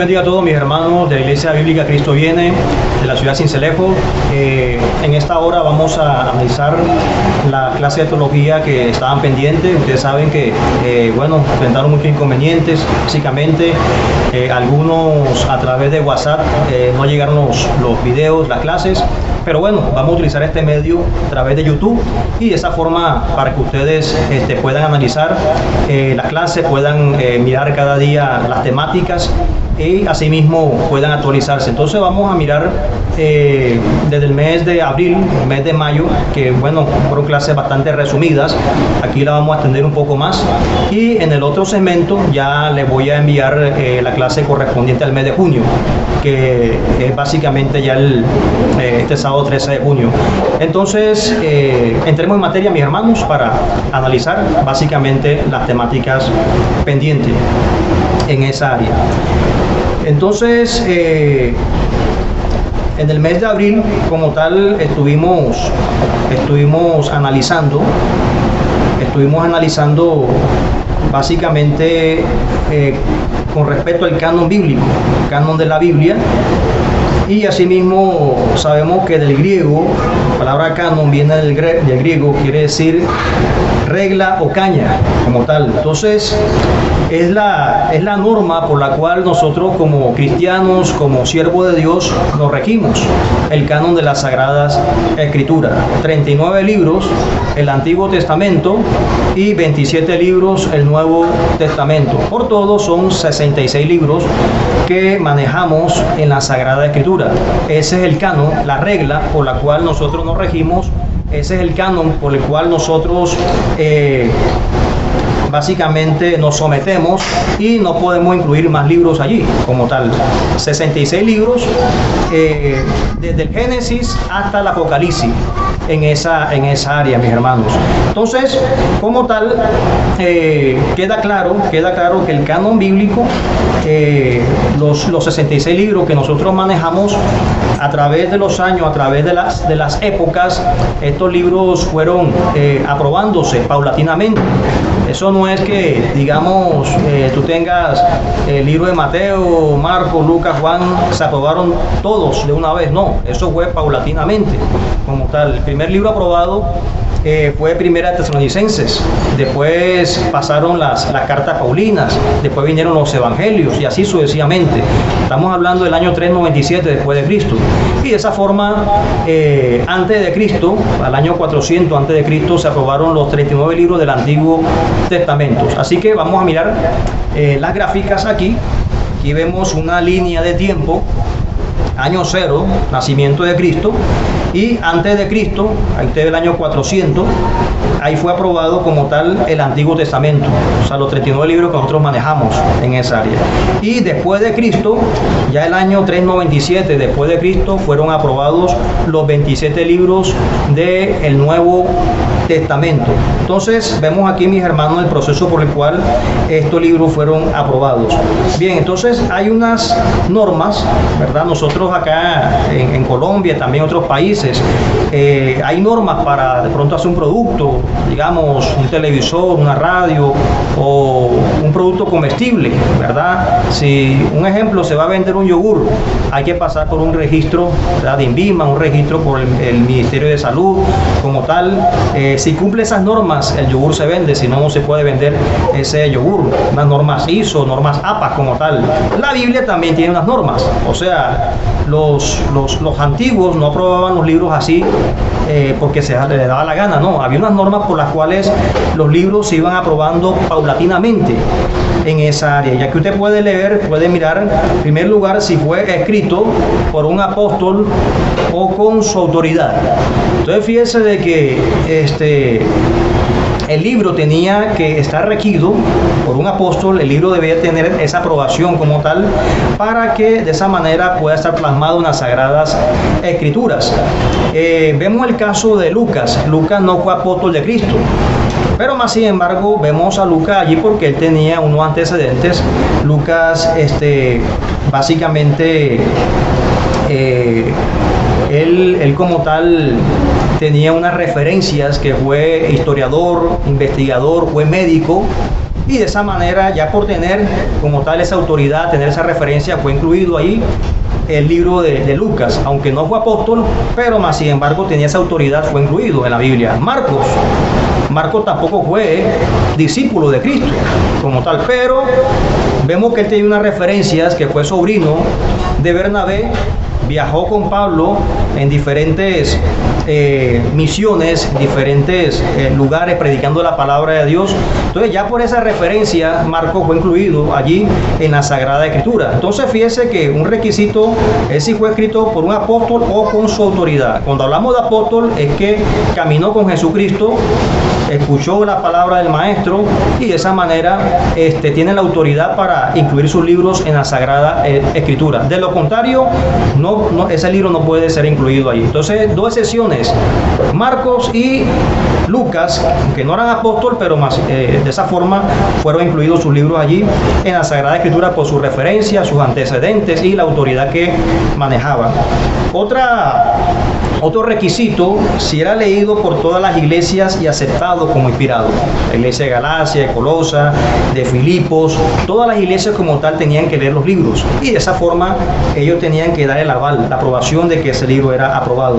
bendiga a todos mis hermanos de la Iglesia Bíblica Cristo Viene, de la ciudad de Sincelejo. En esta hora vamos a analizar la clase de teología que estaban pendientes. Ustedes saben que, enfrentaron muchos inconvenientes, básicamente. Algunos a través de WhatsApp no llegaron los videos, las clases. Pero bueno, vamos a utilizar este medio a través de YouTube y de esa forma para que ustedes puedan analizar las clases, puedan mirar cada día las temáticas y asimismo puedan actualizarse. Entonces vamos a mirar desde el mes de abril, el mes de mayo, que bueno, fueron clases bastante resumidas. Aquí la vamos a extender un poco más y en el otro segmento ya les voy a enviar la clase correspondiente al mes de junio, que es básicamente ya este sábado 13 de junio. Entonces entremos en materia, mis hermanos, para analizar básicamente las temáticas pendientes en esa área. Entonces, en el mes de abril, como tal, estuvimos analizando básicamente con respecto al canon bíblico, el canon de la Biblia. Y asimismo sabemos que del griego, la palabra canon viene del griego, quiere decir regla o caña como tal. Entonces es la norma por la cual nosotros como cristianos, como siervos de Dios, nos regimos. El canon de las Sagradas Escrituras. 39 libros el Antiguo Testamento y 27 libros el Nuevo Testamento. Por todo son 66 libros que manejamos en la Sagrada Escritura. Ese es el canon, la regla por la cual nosotros nos regimos. Ese es el canon por el cual nosotros básicamente nos sometemos y no podemos incluir más libros allí como tal. 66 libros desde el Génesis hasta el Apocalipsis en esa área, mis hermanos. Entonces, como tal, queda claro que el canon bíblico, los 66 libros que nosotros manejamos a través de los años, a través de las épocas, estos libros fueron aprobándose paulatinamente. Eso no es que, digamos, tú tengas el libro de Mateo, Marcos, Lucas, Juan, se aprobaron todos de una vez. No, eso fue paulatinamente como tal. El primer libro aprobado fue Primera de Tesalonicenses, después pasaron las cartas paulinas, después vinieron los evangelios y así sucesivamente. Estamos hablando del año 397 después de Cristo. Y de esa forma, antes de Cristo, al año 400 antes de Cristo, se aprobaron los 39 libros del Antiguo Testamento. Así que vamos a mirar las gráficas aquí. Aquí vemos una línea de tiempo, año 0, nacimiento de Cristo, y antes de Cristo, antes del año 400, ahí fue aprobado como tal el Antiguo Testamento, o sea, los 39 libros que nosotros manejamos en esa área. Y después de Cristo, ya el año 397 después de Cristo, fueron aprobados los 27 libros del Nuevo Testamento. Entonces, vemos aquí, mis hermanos, el proceso por el cual estos libros fueron aprobados. Bien, entonces hay unas normas, ¿verdad? Nosotros acá en Colombia, también en otros países, hay normas para de pronto hacer un producto, digamos, un televisor, una radio o un producto comestible, ¿verdad? Si un ejemplo, se va a vender un yogur, hay que pasar por un registro, ¿verdad?, de INVIMA, un registro por el Ministerio de Salud como tal. Si cumple esas normas, el yogur se vende, si no, no se puede vender ese yogur. Unas normas ISO, normas APA como tal. La Biblia también tiene unas normas, o sea, los antiguos no aprobaban los libros así porque se les daba la gana, no, había unas normas por las cuales los libros se iban aprobando paulatinamente en esa área, ya que usted puede leer, puede mirar en primer lugar si fue escrito por un apóstol o con su autoridad. Entonces fíjese de que el libro tenía que estar regido por un apóstol, el libro debía tener esa aprobación como tal para que de esa manera pueda estar plasmado en las Sagradas Escrituras. Vemos el caso de Lucas. Lucas no fue apóstol de Cristo, pero más sin embargo vemos a Lucas allí porque él tenía unos antecedentes. Lucas básicamente él como tal tenía unas referencias, que fue historiador, investigador, fue médico, y de esa manera, ya por tener como tal esa autoridad, tener esa referencia, fue incluido ahí el libro de Lucas, aunque no fue apóstol, pero más sin embargo tenía esa autoridad, fue incluido en la Biblia. Marcos tampoco fue discípulo de Cristo como tal, pero vemos que él tenía unas referencias, que fue sobrino de Bernabé, viajó con Pablo en diferentes misiones, diferentes lugares predicando la palabra de Dios. Entonces ya por esa referencia Marcos fue incluido allí en la Sagrada Escritura. Entonces fíjese que un requisito es si fue escrito por un apóstol o con su autoridad. Cuando hablamos de apóstol es que caminó con Jesucristo, escuchó la palabra del maestro y de esa manera tiene la autoridad para incluir sus libros en la Sagrada Escritura. De lo contrario, ese libro no puede ser incluido ahí. Entonces, dos excepciones, Marcos y Lucas, que no eran apóstol, pero más de esa forma fueron incluidos sus libros allí en la Sagrada Escritura por su referencia, sus antecedentes y la autoridad que manejaban. Otro requisito, si era leído por todas las iglesias y aceptado como inspirado. La iglesia de Galacia, de Colosa, de Filipos, todas las iglesias como tal tenían que leer los libros y de esa forma ellos tenían que dar el aval, la aprobación de que ese libro era aprobado.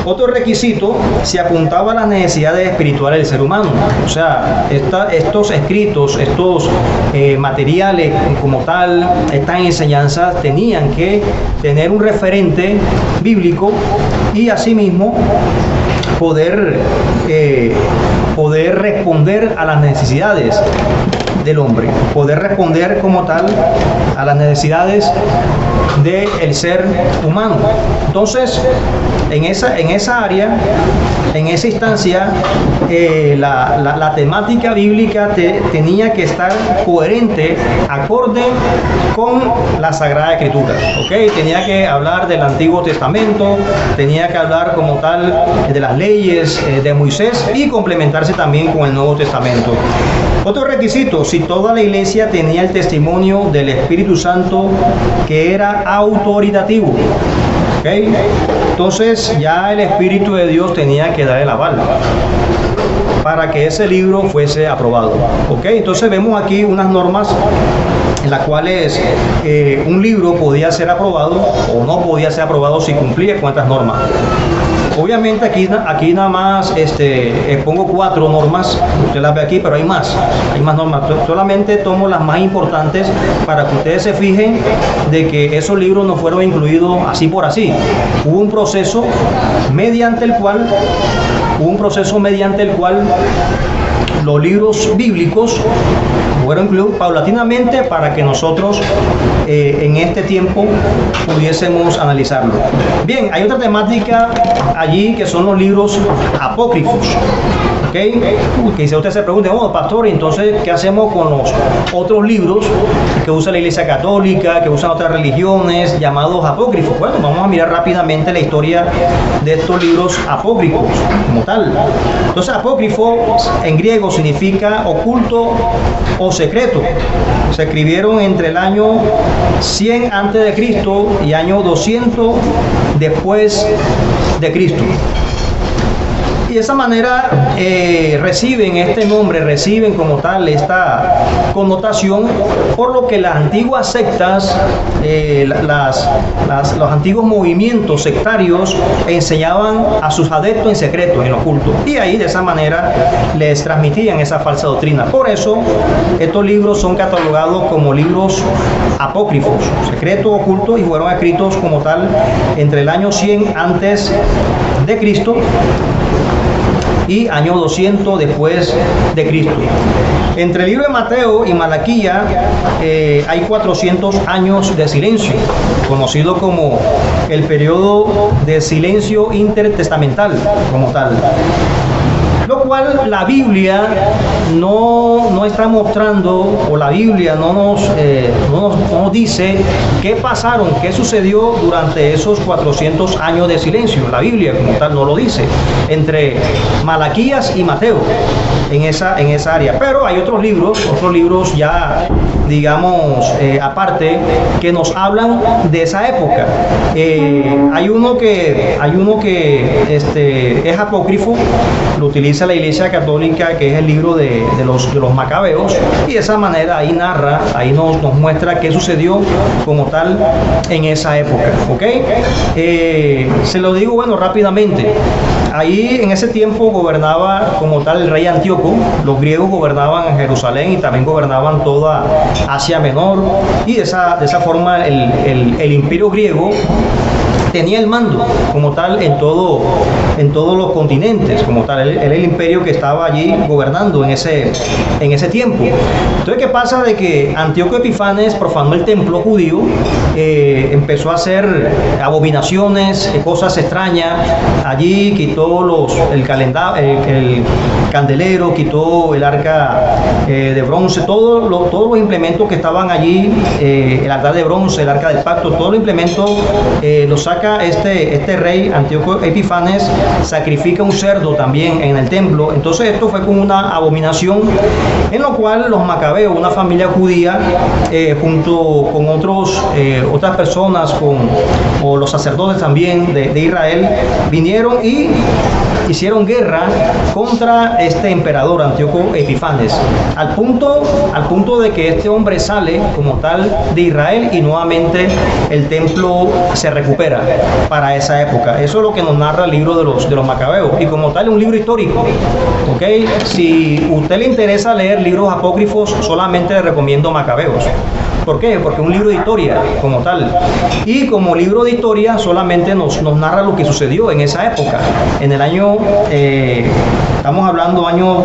Otro requisito, se apuntaba a las necesidades espirituales del ser humano. O sea, estos escritos, estos materiales como tal, estas enseñanzas tenían que tener un referente bíblico y asimismo poder responder a las necesidades del hombre, poder responder como tal a las necesidades del ser humano. Entonces, en esa área, en esa instancia, la temática bíblica tenía que estar coherente, acorde con la Sagrada Escritura, ¿ok? Tenía que hablar del Antiguo Testamento, tenía que hablar como tal de las leyes de Moisés y complementarse también con el Nuevo Testamento. Otro requisito, si toda la iglesia tenía el testimonio del Espíritu Santo que era autoritativo. ¿Okay? Entonces ya el Espíritu de Dios tenía que dar el aval para que ese libro fuese aprobado. ¿Okay? Entonces vemos aquí unas normas en las cuales un libro podía ser aprobado o no podía ser aprobado si cumplía con estas normas. Obviamente aquí nada más expongo 4 normas, usted las ve aquí, pero hay más normas. Solamente tomo las más importantes para que ustedes se fijen de que esos libros no fueron incluidos así por así. Hubo un proceso mediante el cual los libros bíblicos fueron incluidos paulatinamente para que nosotros en este tiempo pudiésemos analizarlo. Bien, hay otra temática allí que son los libros apócrifos. ¿Okay? Que si usted se pregunta, bueno, pastor, entonces, ¿qué hacemos con los otros libros que usa la Iglesia Católica, que usan otras religiones, llamados apócrifos? Bueno, vamos a mirar rápidamente la historia de estos libros apócrifos como tal. Entonces, apócrifo en griego significa oculto o secreto. Se escribieron entre el año 100 antes de Cristo y año 200 después de Cristo. Y de esa manera reciben este nombre, reciben como tal esta connotación, por lo que las antiguas sectas, los antiguos movimientos sectarios enseñaban a sus adeptos en secreto, en oculto. Y ahí de esa manera les transmitían esa falsa doctrina. Por eso estos libros son catalogados como libros apócrifos, secretos, ocultos, y fueron escritos como tal entre el año 100 antes de Cristo y año 200 después de Cristo. Entre el libro de Mateo y Malaquía hay 400 años de silencio, conocido como el periodo de silencio intertestamental como tal. Lo cual la Biblia no está mostrando, o la Biblia no nos dice qué pasaron, qué sucedió durante esos 400 años de silencio. La Biblia como tal no lo dice, entre Malaquías y Mateo. en esa área. Pero hay otros libros ya, digamos, aparte, que nos hablan de esa época. Hay uno que es apócrifo, lo utiliza la Iglesia Católica, que es el libro de los Macabeos, y de esa manera ahí narra, ahí nos muestra qué sucedió como tal en esa época, ¿ok? Se lo digo, bueno, rápidamente. Ahí en ese tiempo gobernaba como tal el rey Antíoco. Los griegos gobernaban en Jerusalén y también gobernaban toda Asia Menor, y de esa forma el imperio griego tenía el mando como tal en todos los continentes, como tal. Él era el imperio que estaba allí gobernando en ese tiempo. Entonces, ¿qué pasa? De que Antíoco Epifanes profanó el templo judío, empezó a hacer abominaciones, cosas extrañas. Allí quitó el candelero, quitó el arca de bronce, todos los implementos que estaban allí, el altar de bronce, el arca del pacto, todos los implementos los saca este rey Antíoco Epifanes, sacrifica un cerdo también en el templo. Entonces esto fue como una abominación, en lo cual los macabeos, una familia judía, junto con otras personas, o los sacerdotes también de Israel, vinieron y hicieron guerra contra este emperador Antíoco Epifanes, al punto de que este hombre sale como tal de Israel y nuevamente el templo se recupera para esa época. Eso es lo que nos narra el libro de los Macabeos, y como tal es un libro histórico, ¿ok? Si usted le interesa leer libros apócrifos, solamente le recomiendo Macabeos. ¿Por qué? Porque es un libro de historia como tal, y como libro de historia solamente nos narra lo que sucedió en esa época, en el año, estamos hablando año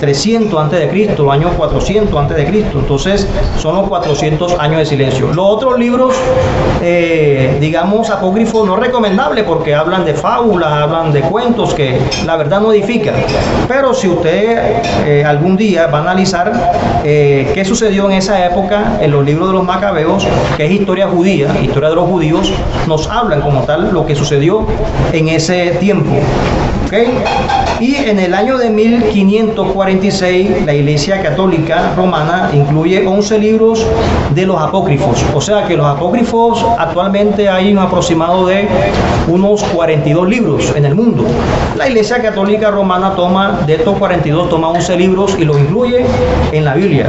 300 antes de Cristo, año 400 antes de Cristo. Entonces son los 400 años de silencio. Los otros libros, digamos, apócrifos, no recomendables, porque hablan de fábulas, hablan de cuentos que la verdad no edifican. Pero si usted algún día va a analizar qué sucedió en esa época, en los libros de los Macabeos, que es historia judía, historia de los judíos, nos hablan como tal lo que sucedió en ese tiempo. ¿Okay? Y en el año de 1546 la Iglesia Católica Romana incluye 11 libros de los apócrifos. O sea que los apócrifos actualmente hay un aproximado de unos 42 libros en el mundo. La Iglesia Católica Romana de estos 42 toma 11 libros y los incluye en la Biblia.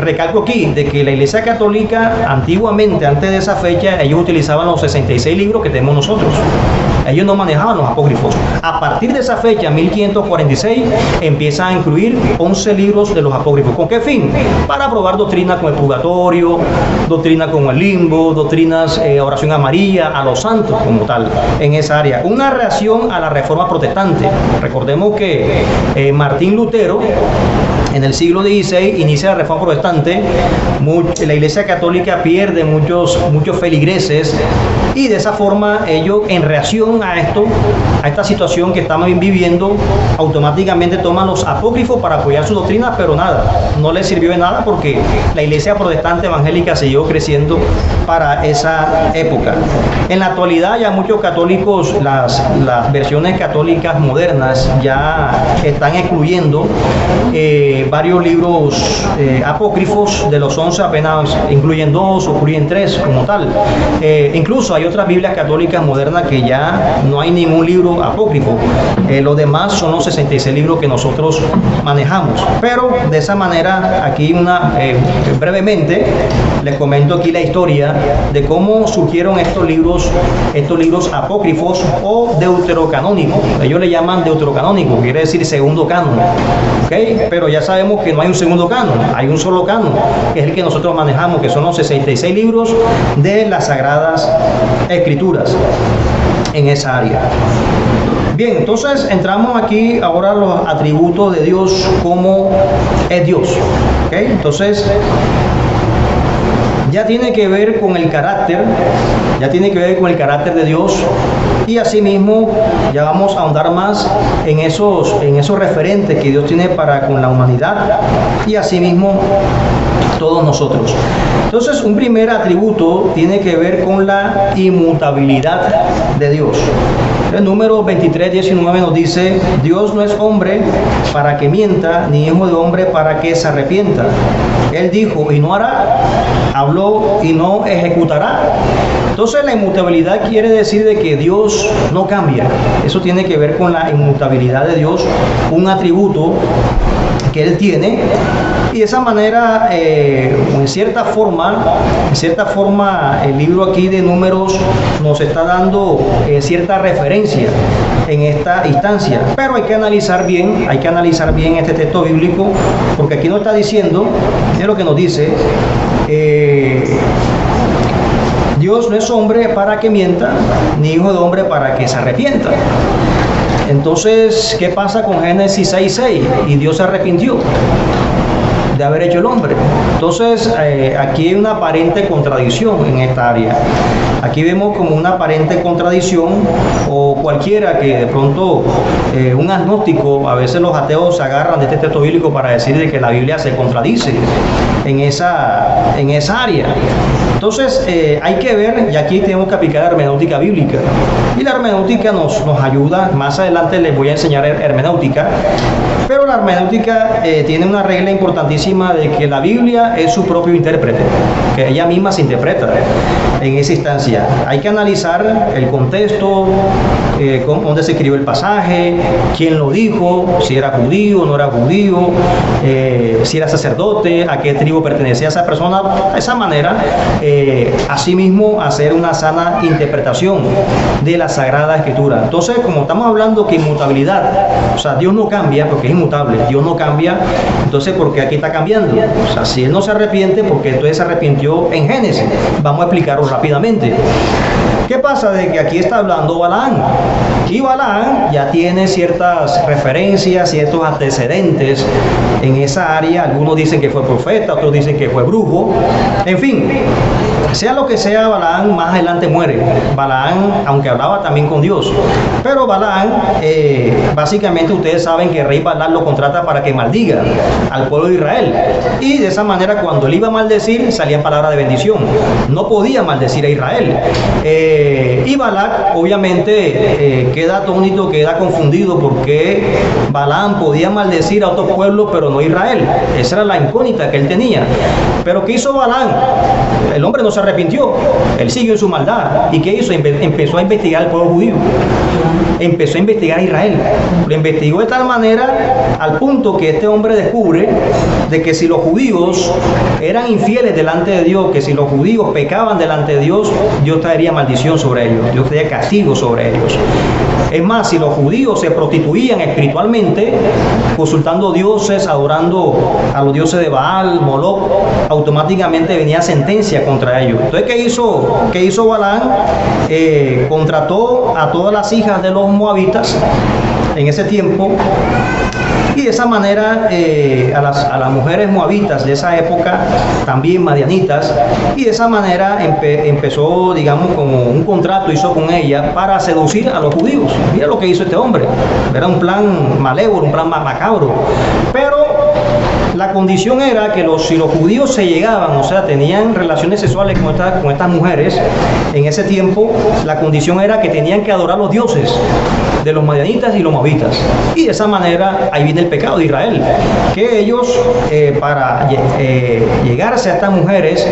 Recalco aquí de que la Iglesia Católica antiguamente, antes de esa fecha, ellos utilizaban los 66 libros que tenemos nosotros. Ellos no manejaban los apócrifos. A partir de esa fecha, 1546, empiezan a incluir 11 libros de los apócrifos. ¿Con qué fin? Para probar doctrinas como el purgatorio, doctrinas como el limbo, doctrinas, oración a María, a los santos como tal, en esa área. Una reacción a la reforma protestante. Recordemos que Martín Lutero, en el siglo XVI, inicia la reforma protestante. La Iglesia Católica pierde muchos feligreses, y de esa forma ellos, en reacción a esta situación que estamos viviendo, automáticamente toman los apócrifos para apoyar su doctrina, pero nada, no les sirvió de nada, porque la Iglesia protestante evangélica siguió creciendo para esa época. En la actualidad ya muchos católicos, las versiones católicas modernas ya están excluyendo varios libros apócrifos. De los 11 apenas incluyen 2 o incluyen 3 como tal. Incluso hay otras Biblias católicas modernas que ya no hay ningún libro apócrifo. Los demás son los 66 libros que nosotros manejamos. Pero de esa manera, aquí brevemente les comento aquí la historia de cómo surgieron estos libros apócrifos o deuterocanónicos. Ellos le llaman deuterocanónico, quiere decir segundo canon. ¿Okay? Pero ya sabemos que no hay un segundo canon, hay un solo canon, que es el que nosotros manejamos, que son los 66 libros de las Sagradas Escrituras en esa área. Bien, entonces entramos aquí ahora a los atributos de Dios, como es Dios. ¿Okay? Entonces, ya tiene que ver con el carácter, de Dios, y asimismo ya vamos a ahondar más en esos referentes que Dios tiene para con la humanidad y asimismo todos nosotros. Entonces, un primer atributo tiene que ver con la inmutabilidad de Dios. El número 23:19 nos dice: Dios no es hombre para que mienta, ni hijo de hombre para que se arrepienta. Él dijo y no hará, habló y no ejecutará. Entonces la inmutabilidad quiere decir de que Dios no cambia. Eso tiene que ver con la inmutabilidad de Dios, un atributo que Él tiene, y de esa manera, en cierta forma, el libro aquí de Números nos está dando cierta referencia en esta instancia, pero hay que analizar bien este texto bíblico, porque aquí nos está diciendo, es lo que nos dice, Dios no es hombre para que mienta, ni hijo de hombre para que se arrepienta. Entonces, ¿qué pasa con Génesis 6:6? Y Dios se arrepintió de haber hecho el hombre. Entonces, aquí hay una aparente contradicción en esta área. Aquí vemos como una aparente contradicción, o cualquiera que de pronto, un agnóstico, a veces los ateos se agarran de este texto bíblico para decir de que la Biblia se contradice en esa área. Entonces, hay que ver, y aquí tenemos que aplicar la hermenéutica bíblica. Y la hermenéutica nos ayuda. Más adelante les voy a enseñar hermenéutica. Pero la hermenéutica tiene una regla importantísima de que la Biblia es su propio intérprete, que ella misma se interpreta en esa instancia. Hay que analizar el contexto, dónde se escribió el pasaje, quién lo dijo, si era judío o no era judío, si era sacerdote, a qué tribu pertenecía esa persona. De esa manera, asimismo, hacer una sana interpretación de la Sagrada Escritura. Entonces, como estamos hablando que inmutabilidad, o sea, Dios no cambia porque es inmutable, Dios no cambia, entonces ¿por qué aquí está cambiando? O sea, si Él no se arrepiente, porque entonces se arrepintió en Génesis. Vamos a explicarlo rápidamente. ¿Qué pasa? De que aquí está hablando Balaam, y Balaam ya tiene ciertas referencias, ciertos antecedentes en esa área. Algunos dicen que fue profeta, otros dicen que fue brujo. En fin, sea lo que sea, Balaam más adelante muere. Balaam, aunque hablaba también con Dios, pero Balaam, básicamente ustedes saben que el rey Balaam lo contrata para que maldiga al pueblo de Israel, y de esa manera cuando él iba a maldecir salían palabras de bendición. No podía maldecir a Israel. Y Balac obviamente queda atónito, queda confundido, porque Balaam podía maldecir a otros pueblos pero no a Israel. Esa era la incógnita que él tenía. Pero ¿qué hizo Balaam? El hombre no se arrepintió, él siguió en su maldad. ¿Y qué hizo? Empezó a investigar al pueblo judío, empezó a investigar a Israel. Lo investigó de tal manera al punto que este hombre descubre de que si los judíos eran infieles delante de Dios, que si los judíos pecaban delante de Dios, Dios traería maldición sobre ellos, Dios traería castigo sobre ellos. Es más, si los judíos se prostituían espiritualmente, consultando dioses, adorando a los dioses de Baal, Moloch, automáticamente venía sentencia contra ellos. Entonces, ¿qué hizo Balaam? Contrató a todas las hijas de los moabitas en ese tiempo, y de esa manera a las mujeres moabitas de esa época, también madianitas, y de esa manera empezó, digamos, como un contrato hizo con ella para seducir a los judíos. Mira lo que hizo este hombre. Era un plan malévolo, un plan macabro. Pero la condición era que si los judíos se llegaban, o sea, tenían relaciones sexuales con estas mujeres, en ese tiempo, la condición era que tenían que adorar los dioses de los madianitas y los moabitas. Y de esa manera, ahí viene el pecado de Israel, que ellos, para llegarse a estas mujeres,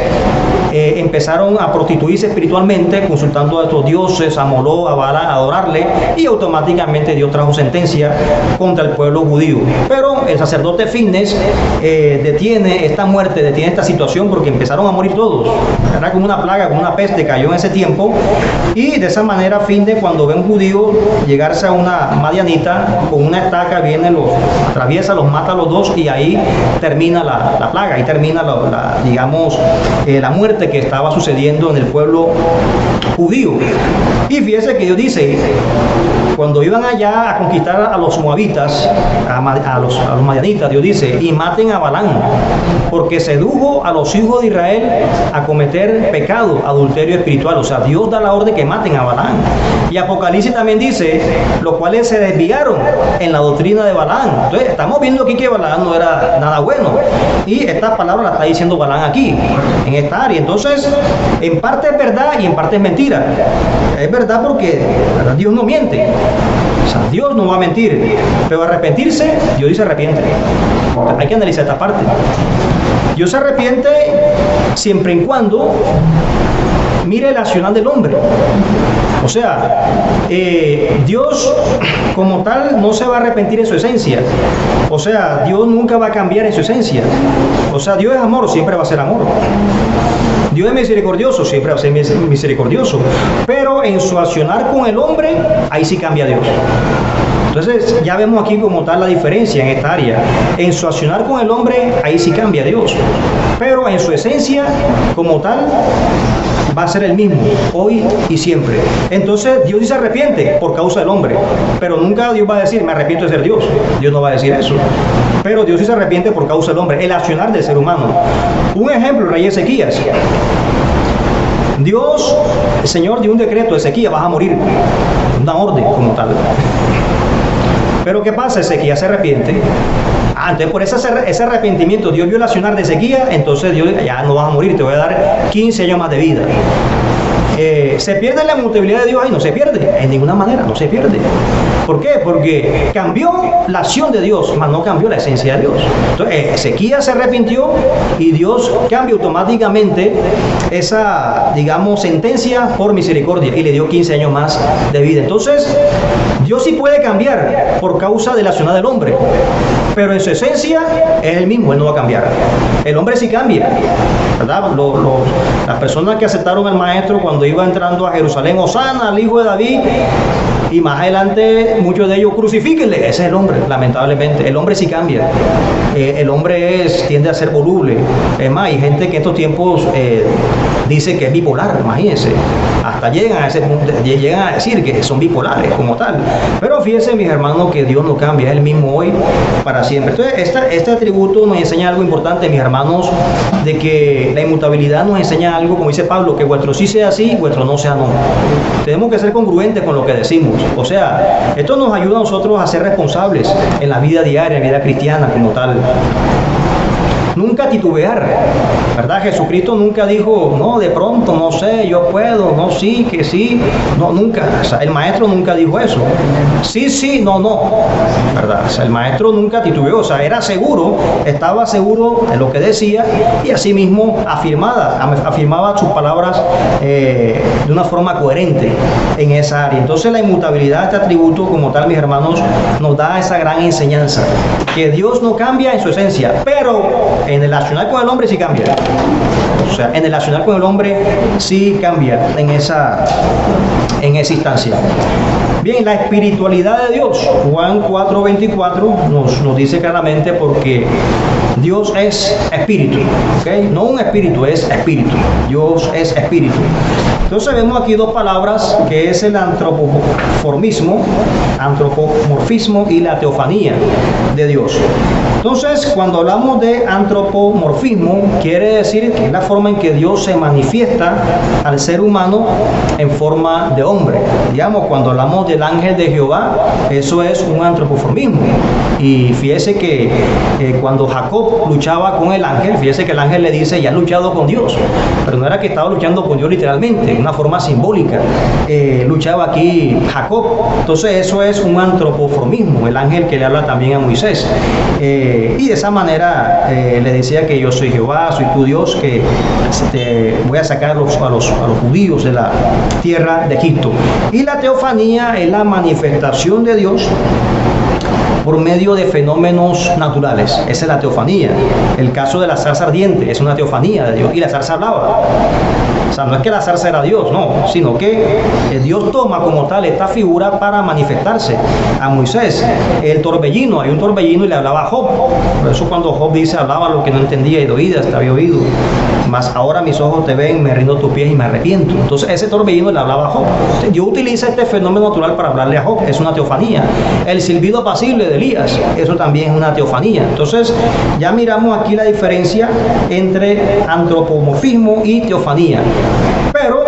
empezaron a prostituirse espiritualmente, consultando a estos dioses, a Moloch, a Baal, a adorarle, y automáticamente Dios trajo sentencia contra el pueblo judío. Pero el sacerdote Finnes detiene esta muerte, detiene esta situación, porque empezaron a morir todos. Era como una plaga, como una peste, cayó en ese tiempo, y de esa manera Finnes, cuando ve a un judío llegarse a una madianita, con una estaca viene, los atraviesa, los mata a los dos, y ahí termina la plaga, ahí termina digamos, la muerte que estaba sucediendo en el pueblo judío. Y fíjese que Dios dice: cuando iban allá a conquistar a los moabitas, a los madianitas, Dios dice, y maten a Balaam, porque sedujo a los hijos de Israel a cometer pecado, adulterio espiritual. O sea, Dios da la orden que maten a Balaam. Y Apocalipsis también dice, los cuales se desviaron en la doctrina de Balaam. Entonces, estamos viendo aquí que Balaam no era nada bueno. Y esta palabra la está diciendo Balaam aquí, en esta área. Entonces, en parte es verdad y en parte es mentira. Es verdad porque Dios no miente. O sea, Dios no va a mentir. Pero arrepentirse, Dios dice arrepiente. Hay que analizar esta parte. Dios se arrepiente siempre y cuando mire el accionar del hombre. O sea, Dios como tal no se va a arrepentir en su esencia. O sea, Dios nunca va a cambiar en su esencia. O sea, Dios es amor, siempre va a ser amor. Dios es misericordioso, siempre va a ser misericordioso. Pero en su accionar con el hombre, ahí sí cambia Dios. Entonces ya vemos aquí como tal la diferencia en esta área. En su accionar con el hombre, ahí sí cambia Dios. Pero en su esencia, como tal, va a ser el mismo, hoy y siempre. Entonces Dios sí se arrepiente por causa del hombre. Pero nunca Dios va a decir, me arrepiento de ser Dios. Dios no va a decir eso. Pero Dios sí se arrepiente por causa del hombre, el accionar del ser humano. Un ejemplo, el rey Ezequías. Dios, el Señor dio un decreto, Ezequías, vas a morir. Una orden como tal. Pero ¿qué pasa? Ezequías se arrepiente. Entonces por ese arrepentimiento Dios vio el accionar de Ezequías, entonces Dios ya no vas a morir, te voy a dar 15 años más de vida. ¿Se pierde la inmutabilidad de Dios? Ahí no se pierde, en ninguna manera, no se pierde. ¿Por qué? Porque cambió la acción de Dios, mas no cambió la esencia de Dios. Entonces, Ezequías se arrepintió y Dios cambia automáticamente esa, digamos, sentencia por misericordia y le dio 15 años más de vida. Entonces, Dios sí puede cambiar por causa de la acción del hombre, pero en su esencia es el mismo, Él no va a cambiar. El hombre sí cambia, ¿verdad? Las personas que aceptaron al Maestro cuando iba entrando a Jerusalén, Hosana, al Hijo de David, y más adelante muchos de ellos crucifíquenle. Ese es el hombre, lamentablemente. El hombre sí cambia. El hombre tiende a ser voluble. Es más, hay gente que en estos tiempos dice que es bipolar, imagínense. Hasta llegan a ese punto, llegan a decir que son bipolares como tal. Pero fíjense, mis hermanos, que Dios no cambia, es el mismo hoy para siempre. Entonces, este atributo nos enseña algo importante, mis hermanos, de que la inmutabilidad nos enseña algo, como dice Pablo, que vuestro sí sea sí, vuestro no sea no. Tenemos que ser congruentes con lo que decimos. O sea, esto nos ayuda a nosotros a ser responsables en la vida diaria, en la vida cristiana como tal. Nunca titubear, ¿verdad? Jesucristo nunca dijo, no, de pronto, no sé, yo puedo, no, sí, que sí, no, nunca. O sea, el Maestro nunca dijo eso. Sí, sí, no, no, ¿verdad? O sea, el Maestro nunca titubeó, o sea, era seguro, estaba seguro de lo que decía y asimismo afirmaba sus palabras de una forma coherente en esa área. Entonces la inmutabilidad de este atributo como tal, mis hermanos, nos da esa gran enseñanza, que Dios no cambia en su esencia, pero en el accionar con el hombre sí cambia. O sea, en el accionar con el hombre sí cambia en esa instancia. Bien, la espiritualidad de Dios, Juan 4:24 nos dice claramente, porque Dios es espíritu, ¿okay? No un espíritu, es espíritu. Dios es espíritu. Entonces vemos aquí dos palabras, que es el antropomorfismo y la teofanía de Dios. Entonces, cuando hablamos de antropomorfismo, quiere decir que es la forma en que Dios se manifiesta al ser humano en forma de hombre. Digamos, cuando hablamos del ángel de Jehová, eso es un antropomorfismo. Y fíjese que cuando Jacob luchaba con el ángel, fíjese que el ángel le dice, ya has luchado con Dios. Pero no era que estaba luchando con Dios literalmente, de una forma simbólica. Luchaba aquí Jacob. Entonces eso es un antropomorfismo, el ángel que le habla también a Moisés. Y de esa manera le decía que yo soy Jehová, soy tu Dios, que voy a sacar a los judíos de la tierra de Egipto. Y la teofanía es la manifestación de Dios por medio de fenómenos naturales. Esa es la teofanía. El caso de la zarza ardiente es una teofanía de Dios, y la zarza hablaba. O sea, no es que la zarza era Dios, no, sino que Dios toma como tal esta figura para manifestarse a Moisés. El torbellino, hay un torbellino y le hablaba a Job. Por eso cuando Job dice, hablaba lo que no entendía y de oídas te había oído, mas ahora mis ojos te ven, me rindo tus pies y me arrepiento. Entonces ese torbellino le hablaba a Job. Dios utiliza este fenómeno natural para hablarle a Job, es una teofanía. El silbido apacible de Elías, eso también es una teofanía. Entonces ya miramos aquí la diferencia entre antropomorfismo y teofanía. Pero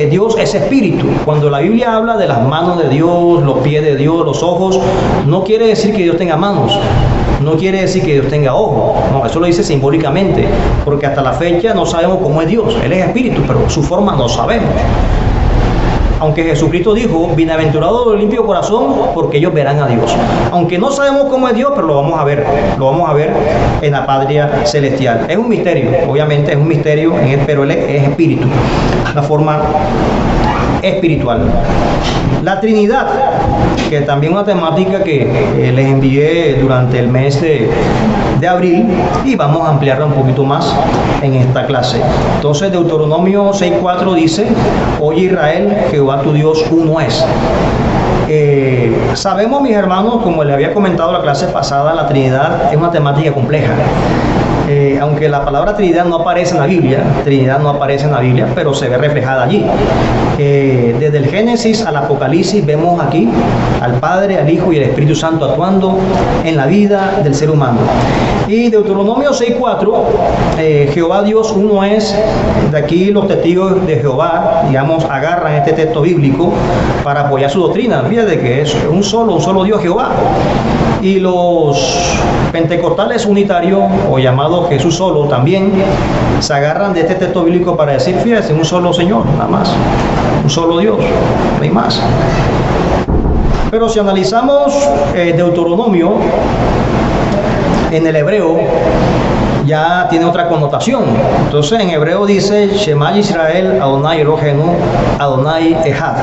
Dios es espíritu. Cuando la Biblia habla de las manos de Dios, los pies de Dios, los ojos, no quiere decir que Dios tenga manos, no quiere decir que Dios tenga ojos, no, eso lo dice simbólicamente, porque hasta la fecha no sabemos cómo es Dios. Él es espíritu, pero su forma no sabemos. Aunque Jesucristo dijo, bienaventurados los limpios de corazón, porque ellos verán a Dios. Aunque no sabemos cómo es Dios, pero lo vamos a ver en la patria celestial. Es un misterio, obviamente es un misterio, pero Él es espíritu, la forma espiritual. La Trinidad, que también es una temática que les envié durante el mes de abril, y vamos a ampliarla un poquito más en esta clase. Entonces Deuteronomio 6:4 dice, oye Israel, Jehová tu Dios uno es. Sabemos, mis hermanos, como les había comentado la clase pasada, la Trinidad es una temática compleja. Aunque la palabra Trinidad no aparece en la Biblia, pero se ve reflejada allí. Desde el Génesis al Apocalipsis vemos aquí al Padre, al Hijo y al Espíritu Santo actuando en la vida del ser humano. Y Deuteronomio 6:4, Jehová Dios uno es. De aquí los testigos de Jehová, digamos, agarran este texto bíblico para apoyar su doctrina. Fíjate que es un solo Dios, Jehová. Y los pentecostales unitarios, o llamados Jesús solo, también se agarran de este texto bíblico para decir, fíjate, un solo Señor, nada más, un solo Dios, no hay más. Pero si analizamos Deuteronomio en el hebreo, ya tiene otra connotación. Entonces en hebreo dice, Shema Israel, Adonai Elohenu, Adonai Echad.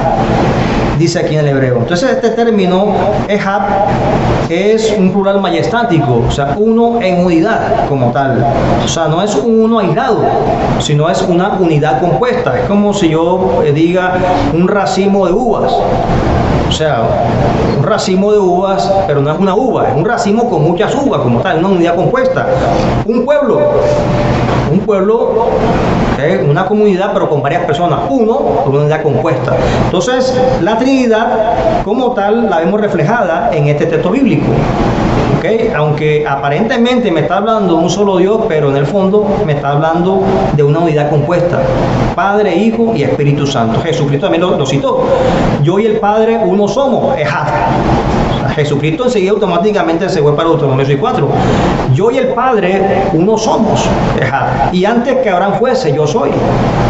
Dice aquí en el hebreo. Entonces este término Echad es un plural majestático, o sea, uno en unidad como tal. O sea, no es un uno aislado, sino es una unidad compuesta. Es como si yo diga un racimo de uvas. O sea, un racimo de uvas, pero no es una uva, es un racimo con muchas uvas como tal, una unidad compuesta. Un pueblo, una comunidad, pero con varias personas, uno por una unidad compuesta. Entonces, la Trinidad como tal la vemos reflejada en este texto bíblico. ¿Okay? Aunque aparentemente me está hablando de un solo Dios, pero en el fondo me está hablando de una unidad compuesta: Padre, Hijo y Espíritu Santo. Jesucristo también lo citó. Yo y el Padre uno somos, Echad. Jesucristo enseguida automáticamente se fue para Deuteronomio 6:4. Yo y el Padre uno somos, Echad. Y antes que Abraham fuese, yo soy.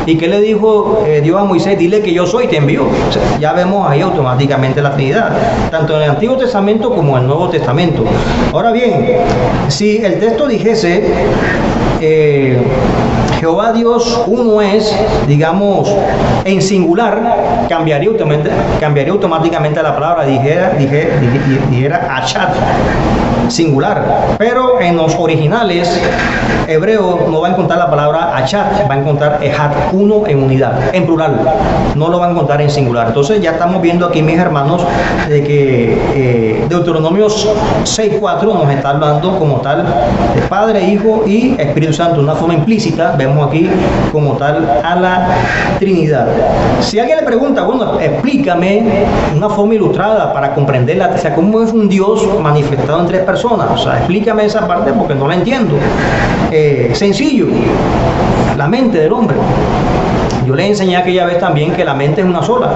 ¿Y qué le dijo Dios a Moisés? Dile que yo soy, te envió. O sea, ya vemos ahí automáticamente la Trinidad, tanto en el Antiguo Testamento como en el Nuevo Testamento. Ahora bien, si el texto dijese Jehová Dios uno es, digamos, en singular, cambiaría automáticamente la palabra, dijera Achad, singular. Pero en los originales hebreos no va a encontrar la palabra Achad, va a encontrar Echad, uno en unidad, en plural, no lo va a encontrar en singular. Entonces ya estamos viendo aquí, mis hermanos, de que Deuteronomio 6:4 nos está hablando como tal de Padre, Hijo y Espíritu Santo, una forma implícita. Vemos aquí como tal a la Trinidad. Si alguien le pregunta, bueno, explícame una forma ilustrada para comprenderla, o sea, cómo es un Dios manifestado en tres personas, o sea, explícame esa parte porque no la entiendo. Sencillo, la mente del hombre. Yo les enseñé aquella vez también que la mente es una sola,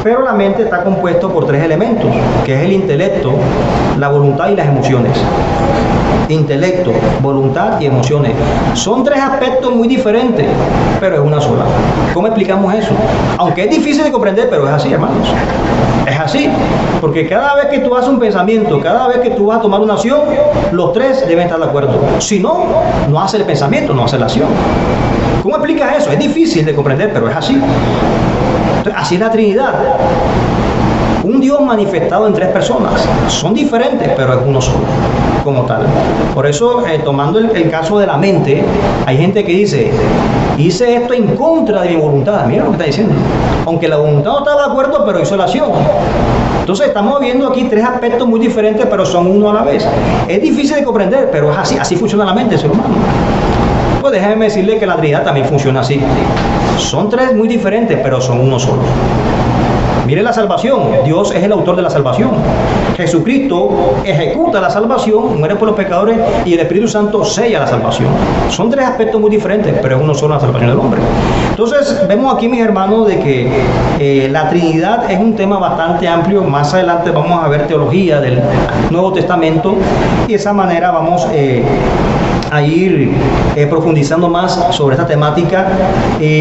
pero la mente está compuesto por tres elementos, que es el intelecto, la voluntad y las emociones. Intelecto, voluntad y emociones. Son tres aspectos muy diferentes, pero es una sola. ¿Cómo explicamos eso? Aunque es difícil de comprender, pero es así, hermanos. Es así, porque cada vez que tú haces un pensamiento, cada vez que tú vas a tomar una acción, los tres deben estar de acuerdo. Si no, no hace el pensamiento, no hace la acción. ¿Cómo explicas eso? Es difícil de comprender, pero es así. Entonces, así es la Trinidad. un Dios manifestado en tres personas. Son diferentes, pero es uno solo, como tal. Por eso, tomando el caso de la mente, hay gente que dice, hice esto en contra de mi voluntad. Mira lo que está diciendo. Aunque la voluntad no estaba de acuerdo, pero hizo la acción. Entonces estamos viendo aquí tres aspectos muy diferentes, pero son uno a la vez. Es difícil de comprender, pero es así funciona la mente del ser humano. Pues déjeme decirle que la Trinidad también funciona así. Son tres muy diferentes, pero son uno solo. Mire la salvación. Dios es el autor de la salvación. Jesucristo ejecuta la salvación, muere por los pecadores, y el Espíritu Santo sella la salvación. Son tres aspectos muy diferentes, pero es uno solo la salvación del hombre. Entonces vemos aquí, mis hermanos, de que la Trinidad es un tema bastante amplio. Más adelante vamos a ver teología del Nuevo Testamento, y de esa manera vamos a ir profundizando más sobre esta temática,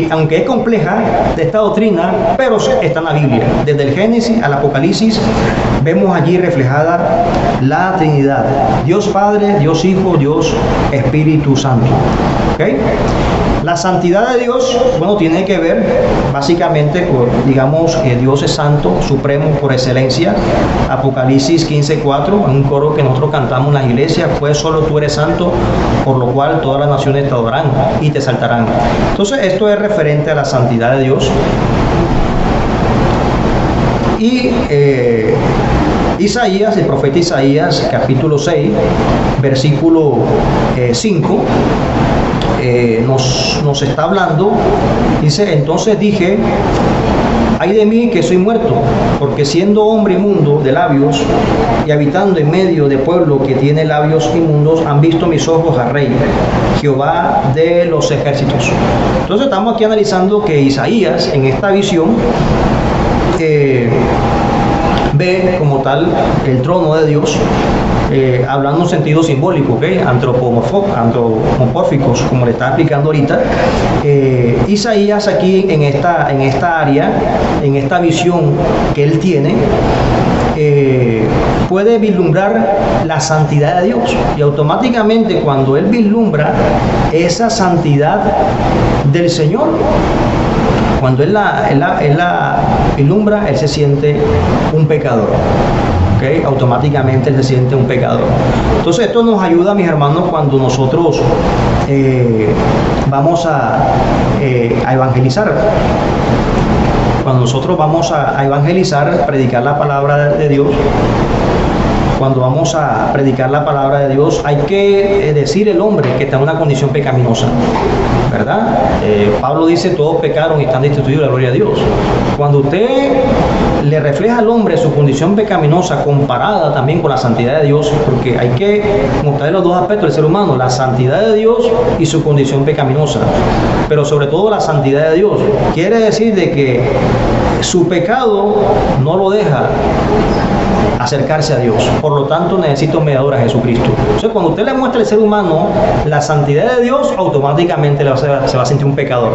aunque es compleja de esta doctrina, pero está en la Biblia. Desde el Génesis al Apocalipsis vemos allí reflejada la Trinidad: Dios Padre, Dios Hijo, Dios Espíritu Santo. ¿Okay? La santidad de Dios, bueno, tiene que ver básicamente con, digamos, que Dios es santo, supremo por excelencia. Apocalipsis 15:4, en un coro que nosotros cantamos en las iglesias: pues solo tú eres santo, por lo cual todas las naciones te adorarán y te exaltarán. Entonces esto es referente a la santidad de Dios. Y Isaías, el profeta Isaías, capítulo 6, versículo 5, nos está hablando. Dice: entonces dije, ay de mí que soy muerto, porque siendo hombre inmundo de labios y habitando en medio de pueblo que tiene labios inmundos, han visto mis ojos al Rey, Jehová de los ejércitos. Entonces estamos aquí analizando que Isaías, en esta visión, ve como tal el trono de Dios, hablando en un sentido simbólico, ¿okay? Antropomórficos, como le está explicando ahorita. Isaías aquí en esta área, en esta visión que él tiene, puede vislumbrar la santidad de Dios, y automáticamente cuando él vislumbra esa santidad del Señor, cuando él la vislumbra, él se siente un pecador. ¿Okay? Automáticamente él se siente un pecador. Entonces esto nos ayuda, mis hermanos, cuando nosotros vamos a evangelizar. Cuando nosotros vamos a evangelizar, predicar la palabra de Dios, cuando vamos a predicar la palabra de Dios, hay que decir el hombre que está en una condición pecaminosa, ¿verdad? Pablo dice: todos pecaron y están destituidos de la gloria de Dios. Cuando usted le refleja al hombre su condición pecaminosa comparada también con la santidad de Dios, porque hay que mostrar los dos aspectos del ser humano: la santidad de Dios y su condición pecaminosa, pero sobre todo la santidad de Dios. Quiere decir de que su pecado no lo deja acercarse a Dios, por lo tanto necesita un mediador, a Jesucristo. Entonces cuando usted le muestra al ser humano la santidad de Dios, automáticamente se va a sentir un pecador,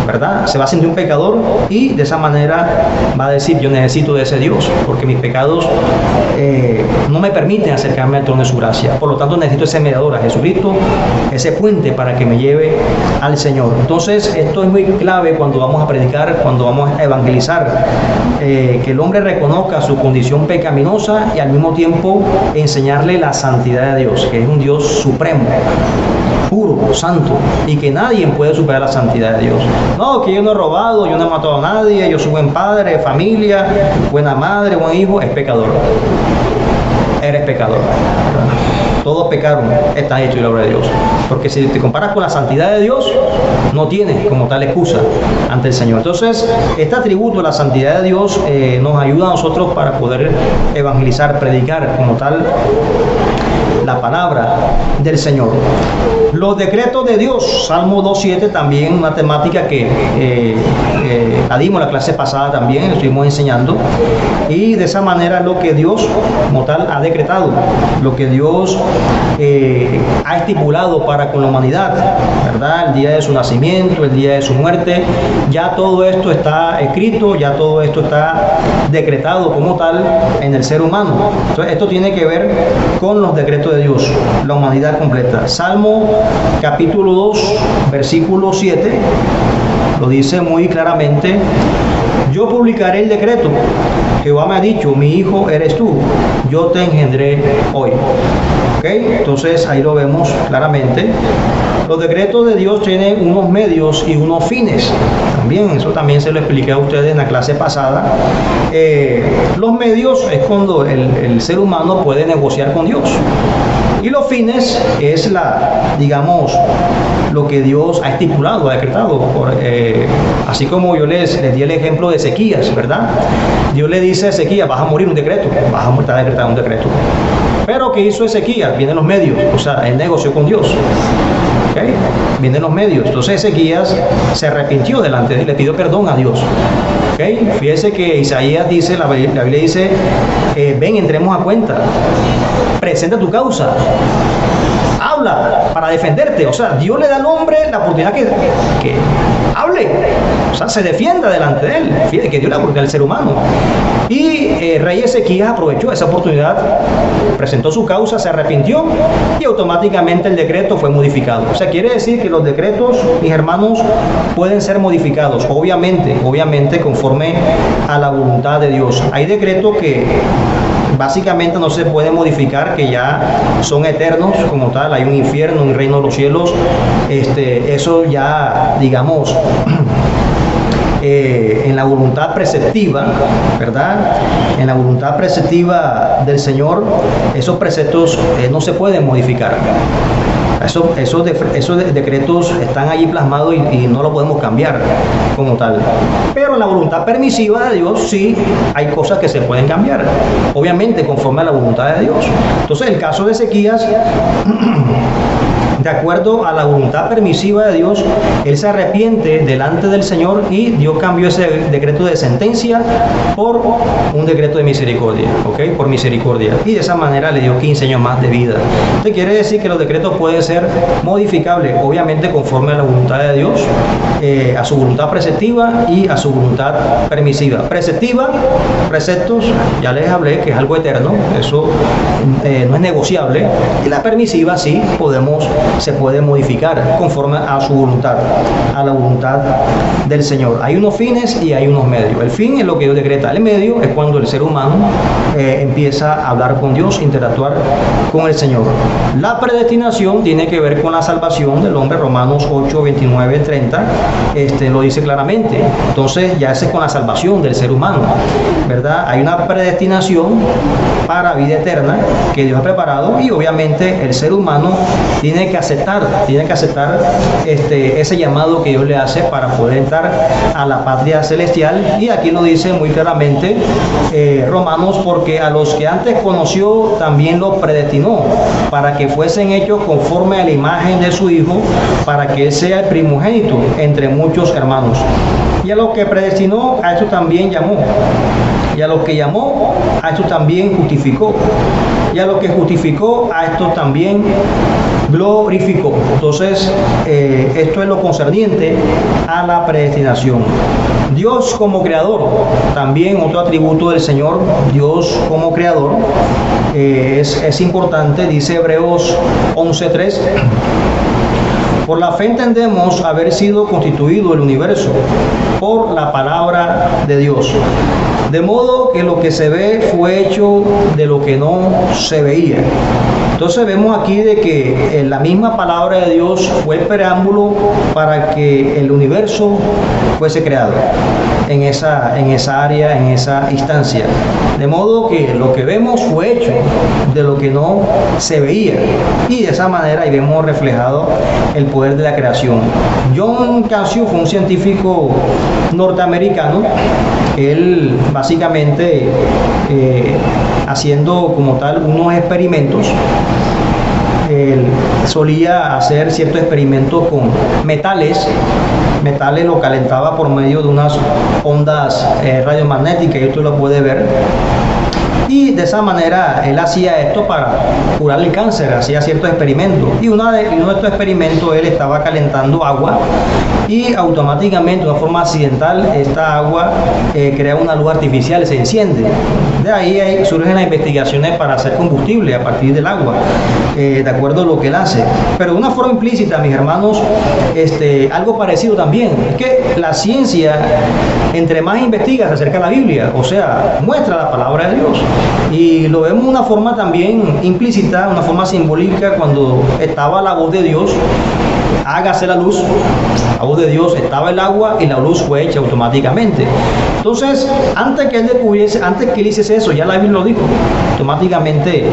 ¿verdad? Se va a sentir un pecador, y de esa manera va a decir: yo necesito de ese Dios, porque mis pecados no me permiten acercarme al trono de su gracia. Por lo tanto necesito ese mediador, a Jesucristo, ese puente para que me lleve al Señor. Entonces esto es muy clave cuando vamos a predicar, cuando vamos a evangelizar, que el hombre reconozca su condición pecaminosa y al mismo tiempo enseñarle la santidad de Dios, que es un Dios supremo, puro, santo, y que nadie puede superar la santidad de Dios. No, que yo no he robado, yo no he matado a nadie, yo soy buen padre, familia, buena madre, buen hijo. Es pecador. Eres pecador. Todos pecaron, están hechos de la obra de Dios. Porque si te comparas con la santidad de Dios, no tienes como tal excusa ante el Señor. Entonces, este atributo, la santidad de Dios, nos ayuda a nosotros para poder evangelizar, predicar como tal la palabra del Señor. Los decretos de Dios, Salmo 2:7, también una temática que la dimos la clase pasada también, estuvimos enseñando, y de esa manera lo que Dios como tal ha decretado, lo que Dios ha estipulado para con la humanidad, ¿verdad? El día de su nacimiento, el día de su muerte, ya todo esto está escrito, ya todo esto está decretado como tal en el ser humano. Entonces esto tiene que ver con los decretos de Dios, la humanidad completa. Salmo capítulo 2, versículo 7, lo dice muy claramente: yo publicaré el decreto. Jehová me ha dicho, mi hijo eres tú, yo te engendré hoy. ¿Ok? Entonces ahí lo vemos claramente. Los decretos de Dios tienen unos medios y unos fines. También, eso también se lo expliqué a ustedes en la clase pasada. Los medios es cuando el ser humano puede negociar con Dios. Y los fines es digamos, lo que Dios ha estipulado, ha decretado. Así como yo les di el ejemplo de Ezequías, ¿verdad? Dios le dice a Ezequías: vas a morir, un decreto, vas a estar decretado un decreto. Pero ¿qué hizo Ezequías? Vienen los medios, o sea, él negoció con Dios. ¿Okay? Vienen los medios. Entonces Ezequías se arrepintió delante de él, le pidió perdón a Dios. ¿Okay? Fíjese que Isaías dice, la Biblia dice: ven, entremos a cuenta, presenta tu causa, habla para defenderte. O sea, Dios le da al hombre la oportunidad que hable, o sea, se defienda delante de él. Fíjate que Dios le da la oportunidad al ser humano. Y rey Ezequías aprovechó esa oportunidad, presentó su causa, se arrepintió y automáticamente el decreto fue modificado. O sea, quiere decir que los decretos, mis hermanos, pueden ser modificados, obviamente conforme a la voluntad de Dios. Hay decretos que básicamente no se pueden modificar, que ya son eternos como tal. Hay un infierno, un reino de los cielos. Eso ya, digamos, en la voluntad preceptiva, ¿verdad? En la voluntad preceptiva del Señor, esos preceptos no se pueden modificar. Esos decretos están allí plasmados y no lo podemos cambiar como tal. Pero en la voluntad permisiva de Dios sí hay cosas que se pueden cambiar, obviamente conforme a la voluntad de Dios. Entonces, el caso de Ezequías, de acuerdo a la voluntad permisiva de Dios, él se arrepiente delante del Señor y Dios cambió ese decreto de sentencia por un decreto de misericordia, ¿ok? Por misericordia. Y de esa manera le dio 15 años más de vida. Esto quiere decir que los decretos pueden ser modificables, obviamente conforme a la voluntad de Dios, a su voluntad preceptiva y a su voluntad permisiva. Preceptiva, preceptos, ya les hablé que es algo eterno, eso no es negociable. Y la permisiva sí se puede modificar conforme a su voluntad, a la voluntad del Señor. Hay unos fines y hay unos medios. El fin es lo que Dios decreta. El medio es cuando el ser humano empieza a hablar con Dios, interactuar con el Señor. La predestinación tiene que ver con la salvación del hombre. Romanos 8, 29, 30 lo dice claramente. Entonces ya ese es con la salvación del ser humano, ¿verdad? Hay una predestinación para vida eterna que Dios ha preparado, y obviamente el ser humano tiene que aceptar ese llamado que Dios le hace para poder entrar a la patria celestial. Y aquí lo dice muy claramente Romanos: porque a los que antes conoció también los predestinó para que fuesen hechos conforme a la imagen de su Hijo, para que él sea el primogénito entre muchos hermanos. Y a los que predestinó, a estos también llamó. Y a los que llamó, a estos también justificó. Y a los que justificó, a estos también glorificó. Entonces, esto es lo concerniente a la predestinación. Dios como creador, también otro atributo del Señor, Dios como creador, es importante. Dice Hebreos 11:3: por la fe entendemos haber sido constituido el universo por la palabra de Dios, de modo que lo que se ve fue hecho de lo que no se veía. Entonces vemos aquí de que la misma palabra de Dios fue el preámbulo para que el universo fuese creado en esa área, en esa instancia. De modo que lo que vemos fue hecho de lo que no se veía. Y de esa manera ahí vemos reflejado el poder de la creación. John Cassio fue un científico norteamericano. Él básicamente haciendo como tal unos experimentos, él solía hacer ciertos experimentos con metales lo calentaba por medio de unas ondas radiomagnéticas, y esto lo puede ver. Y de esa manera él hacía esto para curar el cáncer, hacía ciertos experimentos. Y uno de estos experimentos él estaba calentando agua y automáticamente, de una forma accidental, esta agua crea una luz artificial, se enciende. De ahí surgen las investigaciones para hacer combustible a partir del agua, de acuerdo a lo que él hace. Pero de una forma implícita, mis hermanos, algo parecido también. Es que la ciencia, entre más investiga, se acerca a la Biblia, o sea, muestra la palabra de Dios. Y lo vemos de una forma también implícita, una forma simbólica, cuando estaba la voz de Dios, hágase la luz. La voz de Dios, estaba el agua y la luz fue hecha automáticamente. Entonces, antes que él hiciese eso, ya la Biblia lo dijo. Automáticamente,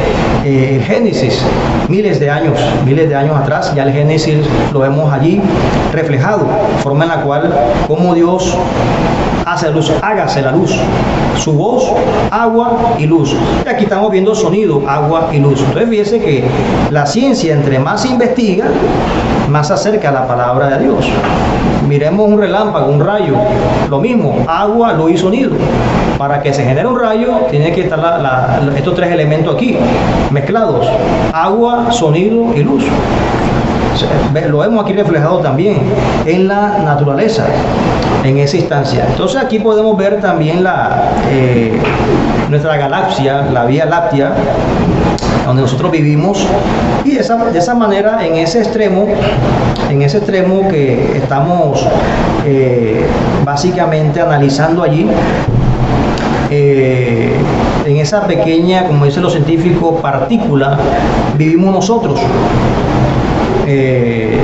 el Génesis, miles de años atrás, ya el Génesis lo vemos allí reflejado, forma en la cual, como Dios hace luz, hágase la luz. Su voz, agua y luz. Y aquí estamos viendo sonido, agua y luz. Entonces fíjese que la ciencia, entre más se investiga, más se acerca a la palabra de Dios. Miremos un relámpago, un rayo, lo mismo, agua, luz y sonido. Para que se genere un rayo, tiene que estar estos tres elementos aquí, mezclados: agua, sonido y luz. Lo vemos aquí reflejado también en la naturaleza, en esa instancia. Entonces aquí podemos ver también nuestra galaxia, la Vía Láctea, donde nosotros vivimos, y de esa manera, en ese extremo que estamos básicamente analizando allí, en esa pequeña, como dicen los científicos, partícula, vivimos nosotros.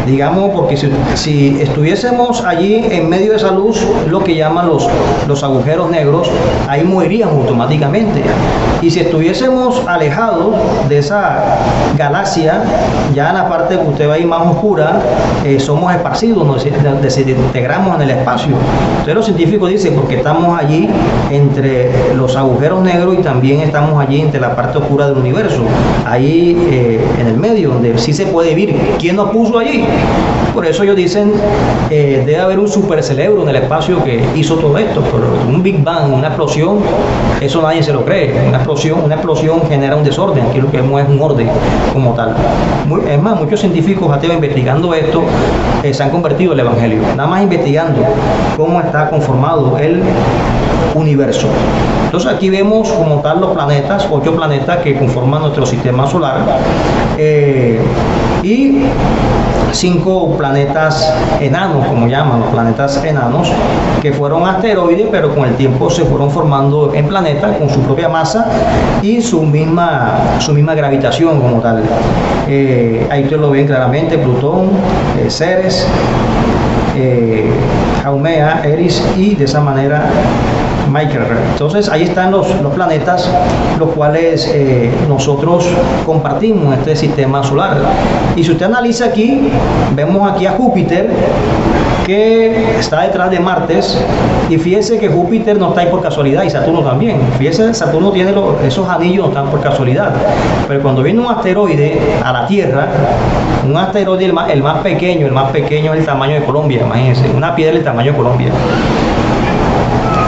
Digamos, porque si estuviésemos allí en medio de esa luz, lo que llaman los agujeros negros, ahí moriríamos automáticamente. Y si estuviésemos alejados de esa galaxia, ya en la parte que usted ve ahí más oscura, somos esparcidos, nos desintegramos en el espacio. Entonces los científicos dicen, porque estamos allí entre los agujeros negros y también estamos allí entre la parte oscura del universo, ahí en el medio, donde sí se puede vivir. ¿Quién nos puso allí? Por eso ellos dicen, debe haber un supercerebro en el espacio que hizo todo esto. Pero un Big Bang, una explosión, eso nadie se lo cree. Una explosión genera un desorden. Aquí lo que vemos es un orden como tal. Es más, muchos científicos ateos investigando esto se han convertido en el Evangelio. Nada más investigando cómo está conformado el universo. Entonces aquí vemos como tal los planetas, 8 planetas que conforman nuestro sistema solar, y 5 planetas enanos, como llaman, los planetas enanos, que fueron asteroides, pero con el tiempo se fueron formando en planetas con su propia masa y su misma gravitación como tal. Ahí ustedes lo ven claramente: Plutón, Ceres, Haumea, Eris, y de esa manera Michael. Entonces ahí están los planetas, los cuales nosotros compartimos en este sistema solar. Y si usted analiza aquí, vemos aquí a Júpiter, que está detrás de Marte, y fíjese que Júpiter no está ahí por casualidad, y Saturno también. Fíjese, Saturno tiene esos anillos, no están por casualidad. Pero cuando viene un asteroide a la Tierra, un asteroide, el más pequeño es el tamaño de Colombia, imagínense, una piedra del tamaño de Colombia.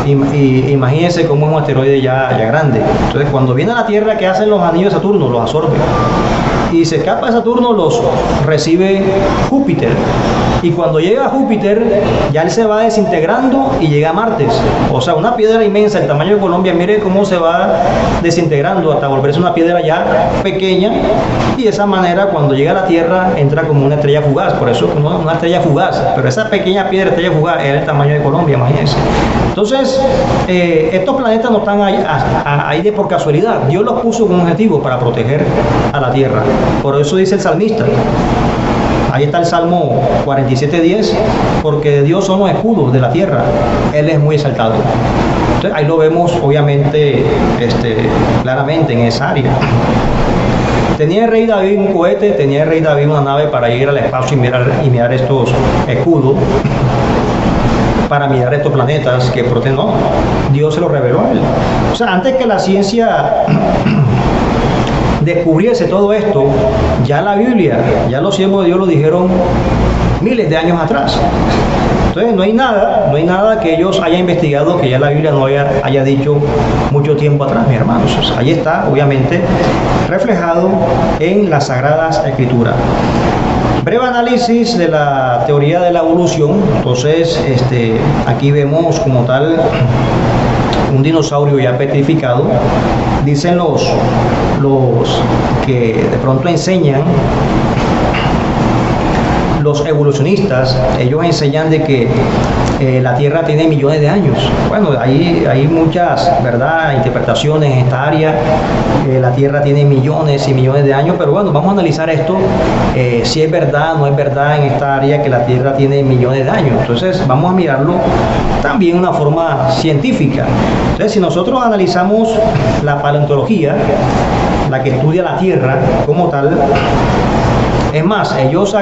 Y imagínense cómo es un asteroide ya grande. Entonces cuando viene a la Tierra, ¿qué hacen los anillos de Saturno? Los absorben. Y se escapa de Saturno, los recibe Júpiter. Y cuando llega a Júpiter, ya él se va desintegrando y llega a Marte. O sea, una piedra inmensa, el tamaño de Colombia, mire cómo se va desintegrando hasta volverse una piedra ya pequeña. Y de esa manera, cuando llega a la Tierra, entra como una estrella fugaz. Por eso, una estrella fugaz. Pero esa pequeña piedra, estrella fugaz, es el tamaño de Colombia, imagínense. Entonces, estos planetas no están ahí de por casualidad. Dios los puso con un objetivo: para proteger a la Tierra. Por eso dice el salmista. Ahí está el Salmo 47:10, porque de Dios son los escudos de la tierra, Él es muy exaltado. Entonces, ahí lo vemos obviamente claramente en esa área. Tenía el rey David un cohete, tenía el rey David una nave para ir al espacio y mirar estos escudos, para mirar estos planetas que protegen. No, Dios se los reveló a él. O sea, antes que la ciencia descubriese todo esto, ya la Biblia, ya los siervos de Dios lo dijeron miles de años atrás. Entonces no hay nada que ellos hayan investigado que ya la Biblia no haya dicho mucho tiempo atrás, mis hermanos. O sea, ahí está, obviamente, reflejado en las Sagradas Escrituras. Breve análisis de la teoría de la evolución. Entonces, aquí vemos como tal un dinosaurio ya petrificado. Dicen los que de pronto enseñan, los evolucionistas, ellos enseñan de que la Tierra tiene millones de años. Bueno, hay muchas, ¿verdad?, interpretaciones en esta área. La Tierra tiene millones y millones de años, pero bueno, vamos a analizar esto, si es verdad o no es verdad en esta área que la Tierra tiene millones de años. Entonces vamos a mirarlo también de una forma científica. Entonces, si nosotros analizamos la paleontología, la que estudia la Tierra como tal, es más, ellos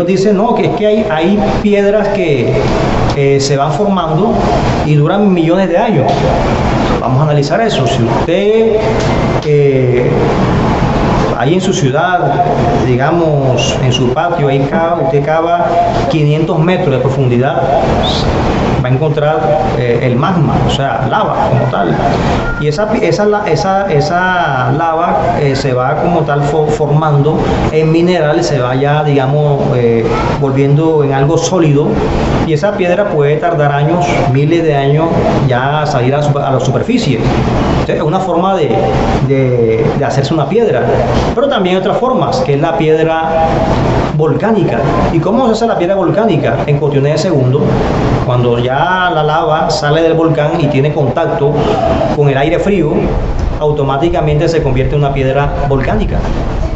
dicen, no, que es que hay piedras que se van formando y duran millones de años. Vamos a analizar eso. Si usted ahí en su ciudad, digamos, en su patio, ahí usted cava 500 metros de profundidad, va a encontrar el magma, o sea, lava como tal. Y esa lava se va como tal formando en mineral, se va ya, digamos, volviendo en algo sólido, y esa piedra puede tardar años, miles de años, ya salir a la superficie. Entonces, es una forma de hacerse una piedra. Pero también hay otras formas, que es la piedra volcánica. ¿Y cómo se hace la piedra volcánica? En cuestiones de segundos, cuando ya la lava sale del volcán y tiene contacto con el aire frío, automáticamente se convierte en una piedra volcánica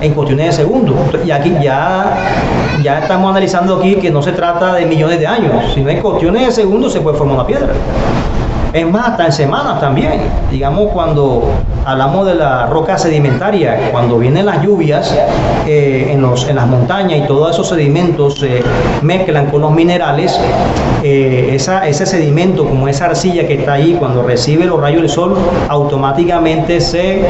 en cuestiones de segundos. Y aquí ya estamos analizando aquí que no se trata de millones de años, sino en cuestiones de segundos se puede formar una piedra. Es más, hasta en semanas también. Digamos, cuando hablamos de la roca sedimentaria, cuando vienen las lluvias en las montañas y todos esos sedimentos se mezclan con los minerales, ese sedimento, como esa arcilla que está ahí, cuando recibe los rayos del sol, automáticamente se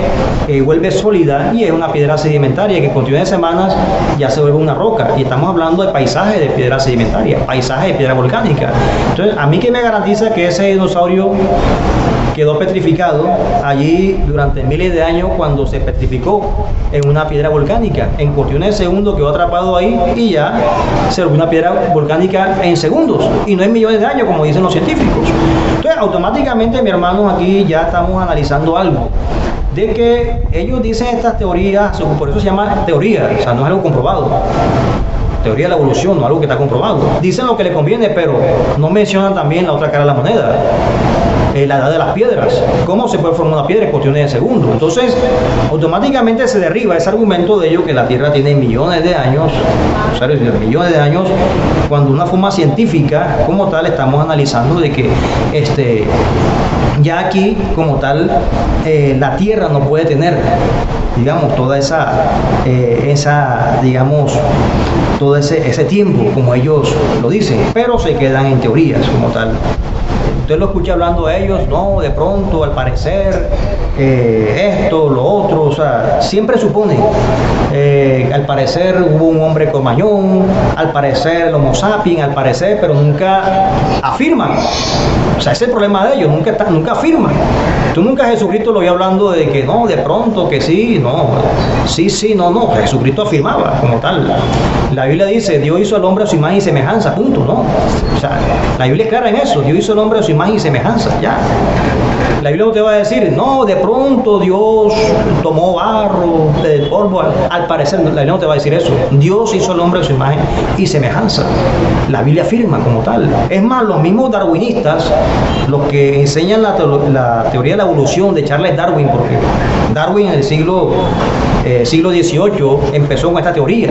vuelve sólida y es una piedra sedimentaria que en cuestión de semanas ya se vuelve una roca. Y estamos hablando de paisajes de piedra sedimentaria, paisajes de piedra volcánica. Entonces, a mí que me garantiza que ese dinosaurio quedó petrificado allí durante miles de años, cuando se petrificó en una piedra volcánica. En cuestiones de segundos quedó atrapado ahí y ya se volvió una piedra volcánica en segundos, y no en millones de años como dicen los científicos. Entonces, automáticamente, mi hermano, aquí ya estamos analizando algo de que ellos dicen estas teorías, por eso se llama teoría, o sea, no es algo comprobado. Teoría de la evolución, no algo que está comprobado. Dicen lo que les conviene, pero no mencionan también la otra cara de la moneda, la edad de las piedras. ¿Cómo se puede formar una piedra en cuestiones de segundos? Entonces, automáticamente se derriba ese argumento de ellos que la Tierra tiene millones de años, o sea, millones de años, cuando una forma científica como tal estamos analizando de que ya aquí como tal la Tierra no puede tener, digamos, toda digamos, todo ese tiempo como ellos lo dicen, pero se quedan en teorías como tal. Usted lo escucha hablando a ellos, no, de pronto, al parecer, esto, lo otro, o sea, siempre suponen. Al parecer hubo un hombre cromañón, al parecer el Homo sapiens, al parecer, pero nunca afirman. O sea, ese es el problema de ellos, nunca afirman. Tú nunca a Jesucristo lo vi hablando de que no, de pronto, que sí, no, sí, no, Jesucristo afirmaba como tal. La Biblia dice, Dios hizo al hombre a su imagen y semejanza, punto, ¿no? O sea, la Biblia es clara en eso, Dios hizo al hombre a su imagen y semejanza, ya. La Biblia no te va a decir, no, de pronto Dios tomó barro del polvo, al parecer, la Biblia no te va a decir eso. Dios hizo al hombre a su imagen y semejanza. La Biblia afirma como tal. Es más, los mismos darwinistas, los que enseñan la teoría de la evolución de Charles Darwin, porque Darwin en el siglo XVIII empezó con esta teoría.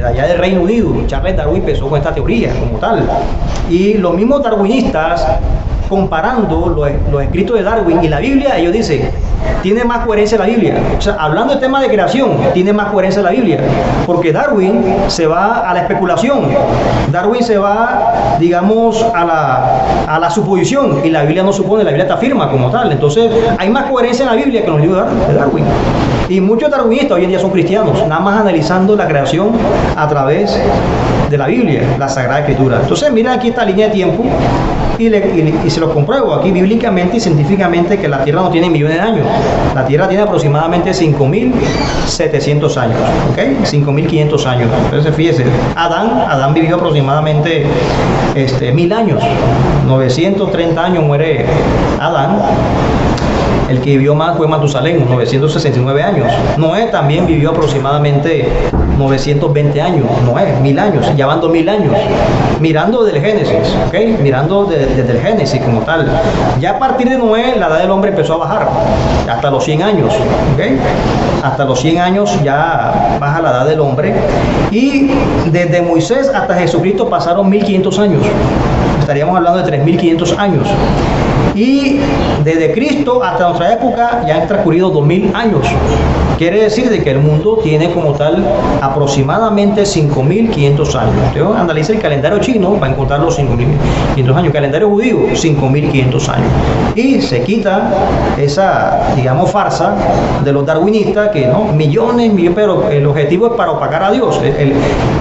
Allá del Reino Unido, Charles Darwin empezó con esta teoría como tal. Y los mismos darwinistas, comparando los escritos de Darwin y la Biblia, ellos dicen, tiene más coherencia la Biblia. O sea, hablando del tema de creación, tiene más coherencia la Biblia, porque Darwin se va a la especulación, Darwin se va, digamos, a la suposición, y la Biblia no supone, la Biblia te afirma como tal. Entonces, hay más coherencia en la Biblia que en los libros de Darwin. Y muchos darwinistas hoy en día son cristianos, nada más analizando la creación a través de la Biblia, la Sagrada Escritura. Entonces, miren aquí esta línea de tiempo y se lo compruebo aquí bíblicamente y científicamente que la Tierra no tiene millones de años. La Tierra tiene aproximadamente 5.700 años, ¿ok? 5.500 años. Entonces, fíjese, Adán vivió aproximadamente 1.000 años. 930 años muere Adán. El que vivió más fue Matusalén, 969 años. Noé también vivió aproximadamente 920 años. Noé, 1.000 años, ya van 2.000 años. Mirando desde el Génesis, ¿ok? Mirando desde el Génesis como tal. Ya a partir de Noé, la edad del hombre empezó a bajar, hasta los 100 años, ¿ok? Hasta los 100 años ya baja la edad del hombre. Y desde Moisés hasta Jesucristo pasaron 1.500 años. Estaríamos hablando de 3.500 años. Y desde Cristo hasta nuestra época ya han transcurrido 2.000 años. Quiere decir de que el mundo tiene como tal aproximadamente 5.500 años. Usted analiza el calendario chino, va a encontrar los 5.500 años. El calendario judío, 5.500 años. Y se quita esa, digamos, farsa de los darwinistas que no, millones, pero el objetivo es para opacar a Dios.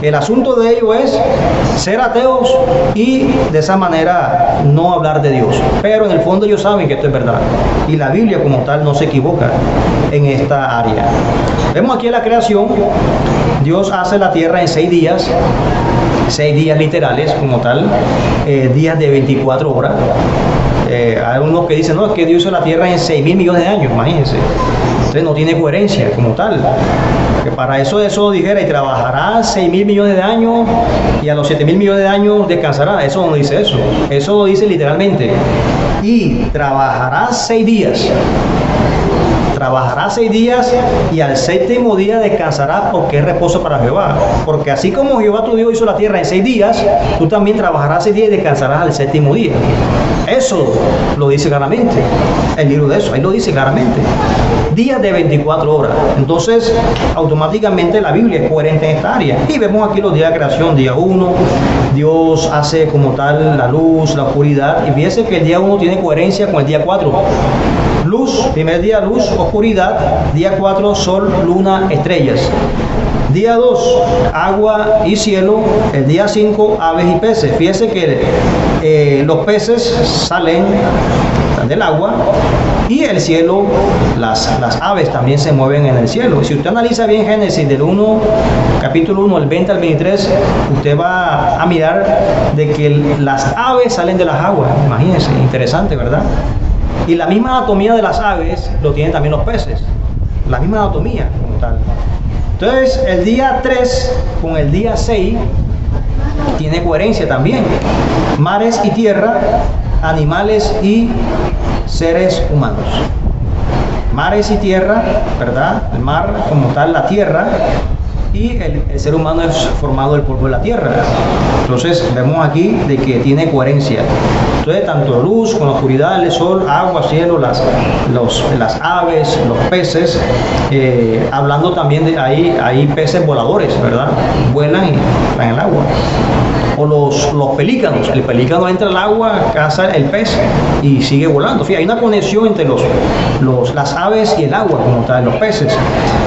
El asunto de ello es ser ateos y de esa manera no hablar de Dios. Pero en el fondo ellos saben que esto es verdad. Y la Biblia como tal no se equivoca en esta área. Vemos aquí en la creación, Dios hace la tierra en 6 días, 6 días literales como tal, días de 24 horas. Hay unos que dicen, no, es que Dios hizo la tierra en 6.000 millones de años, imagínense. Entonces no tiene coherencia como tal. Que para eso dijera, y trabajará 6.000 millones de años y a los 7.000 millones de años descansará. Eso no dice eso. Eso lo dice literalmente. Y trabajará 6 días. Trabajará 6 días y al 7º día descansará porque es reposo para Jehová. Porque así como Jehová tu Dios hizo la tierra en 6 días, tú también trabajarás 6 días y descansarás al 7º día. Eso lo dice claramente. El libro de eso, ahí lo dice claramente. Días de 24 horas. Entonces, automáticamente la Biblia es coherente en esta área. Y vemos aquí los días de creación. Día 1, Dios hace como tal la luz, la oscuridad. Y fíjense que el día 1 tiene coherencia con el día 4. Luz, primer día luz, oscuridad. Día 4, sol, luna, estrellas. Día 2, agua y cielo. El día 5, aves y peces. Fíjense que los peces salen del agua y el cielo, las aves también se mueven en el cielo. Si usted analiza bien Génesis del 1, capítulo 1, el 20 al 23, usted va a mirar de que las aves salen de las aguas. Imagínense, interesante, ¿verdad? Y la misma anatomía de las aves lo tienen también los peces. La misma anatomía como tal. Entonces, el día 3 con el día 6 tiene coherencia también. Mares y tierra, animales y seres humanos. Mares y tierra, ¿verdad? El mar como tal, la tierra. Y el ser humano es formado del polvo de la tierra. Entonces vemos aquí de que tiene coherencia. Entonces tanto luz con la oscuridad, el sol, agua, cielo, las aves, los peces, hablando también de hay peces voladores, ¿verdad? Vuelan y están en el agua. O los pelícanos, el pelícano entra al agua, caza el pez y sigue volando. Fíjate, hay una conexión entre las aves y el agua como tal, los peces.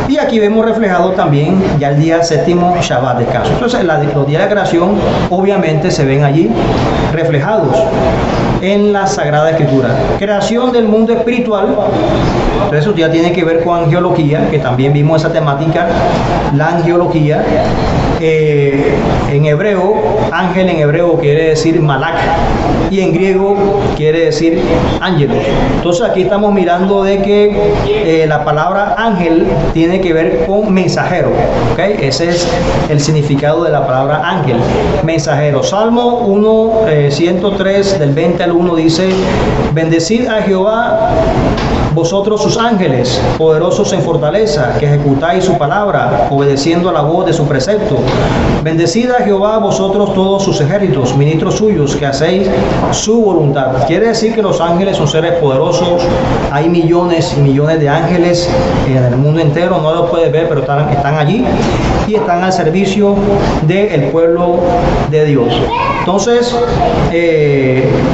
Y aquí vemos reflejado también ya el día 7º, Shabbat, descanso. Entonces los días de creación obviamente se ven allí reflejados en la Sagrada Escritura. Creación del mundo espiritual. Entonces eso ya tiene que ver con angeología, que también vimos esa temática, la angeología. En hebreo, ángel en hebreo quiere decir malak y en griego quiere decir ángelos. Entonces aquí estamos mirando de que la palabra ángel tiene que ver con mensajero, ¿okay? Ese es el significado de la palabra ángel, mensajero. Salmo 103 del 20 al 1 dice: bendecid a Jehová vosotros sus ángeles, poderosos en fortaleza, que ejecutáis su palabra, obedeciendo a la voz de su precepto. Bendecid a Jehová vosotros todos sus ejércitos, ministros suyos, que hacéis su voluntad. Quiere decir que los ángeles son seres poderosos. Hay millones y millones de ángeles en el mundo entero. No los puedes ver, pero están allí y están al servicio del pueblo de Dios. Entonces,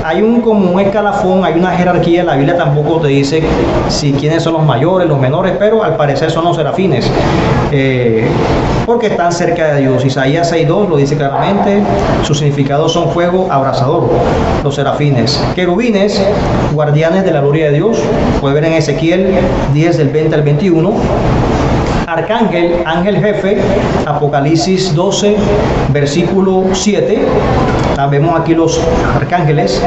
hay como un escalafón, hay una jerarquía. La Biblia tampoco te dice si quiénes son los mayores, los menores, pero al parecer son los serafines, porque están cerca de Dios. Isaías 6:2 lo dice claramente, sus significados son fuego abrasador, los serafines. Querubines, guardianes de la gloria de Dios, puede ver en Ezequiel 10 del 20 al 21. Arcángel, ángel jefe, Apocalipsis 12, versículo 7. Vemos aquí los arcángeles.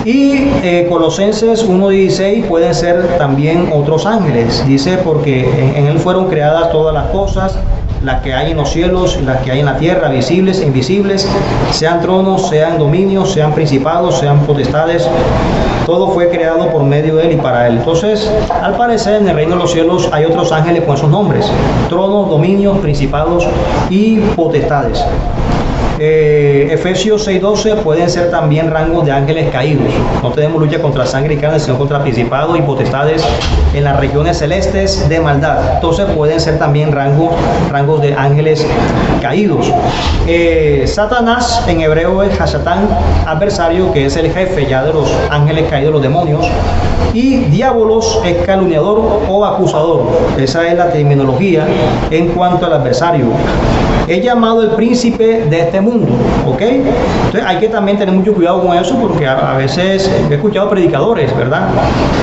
Y Colosenses 1:16 pueden ser también otros ángeles. Dice, porque en él fueron creadas todas las cosas, las que hay en los cielos, las que hay en la tierra, visibles e invisibles, sean tronos, sean dominios, sean principados, sean potestades. Todo fue creado por medio de él y para él. Entonces, al parecer, en el reino de los cielos hay otros ángeles con esos nombres: tronos, dominios, principados y potestades. Efesios 6:12 pueden ser también rangos de ángeles caídos. No tenemos lucha contra sangre y carne, sino contra principados y potestades en las regiones celestes de maldad. Entonces pueden ser también rangos de ángeles caídos. Satanás en hebreo es Hasatán, adversario, que es el jefe ya de los ángeles caídos, los demonios. Y diabolos es calumniador o acusador. Esa es la terminología en cuanto al adversario. Es llamado el príncipe de este mundo, ¿ok? Entonces hay que también tener mucho cuidado con eso, porque a veces he escuchado predicadores, ¿verdad?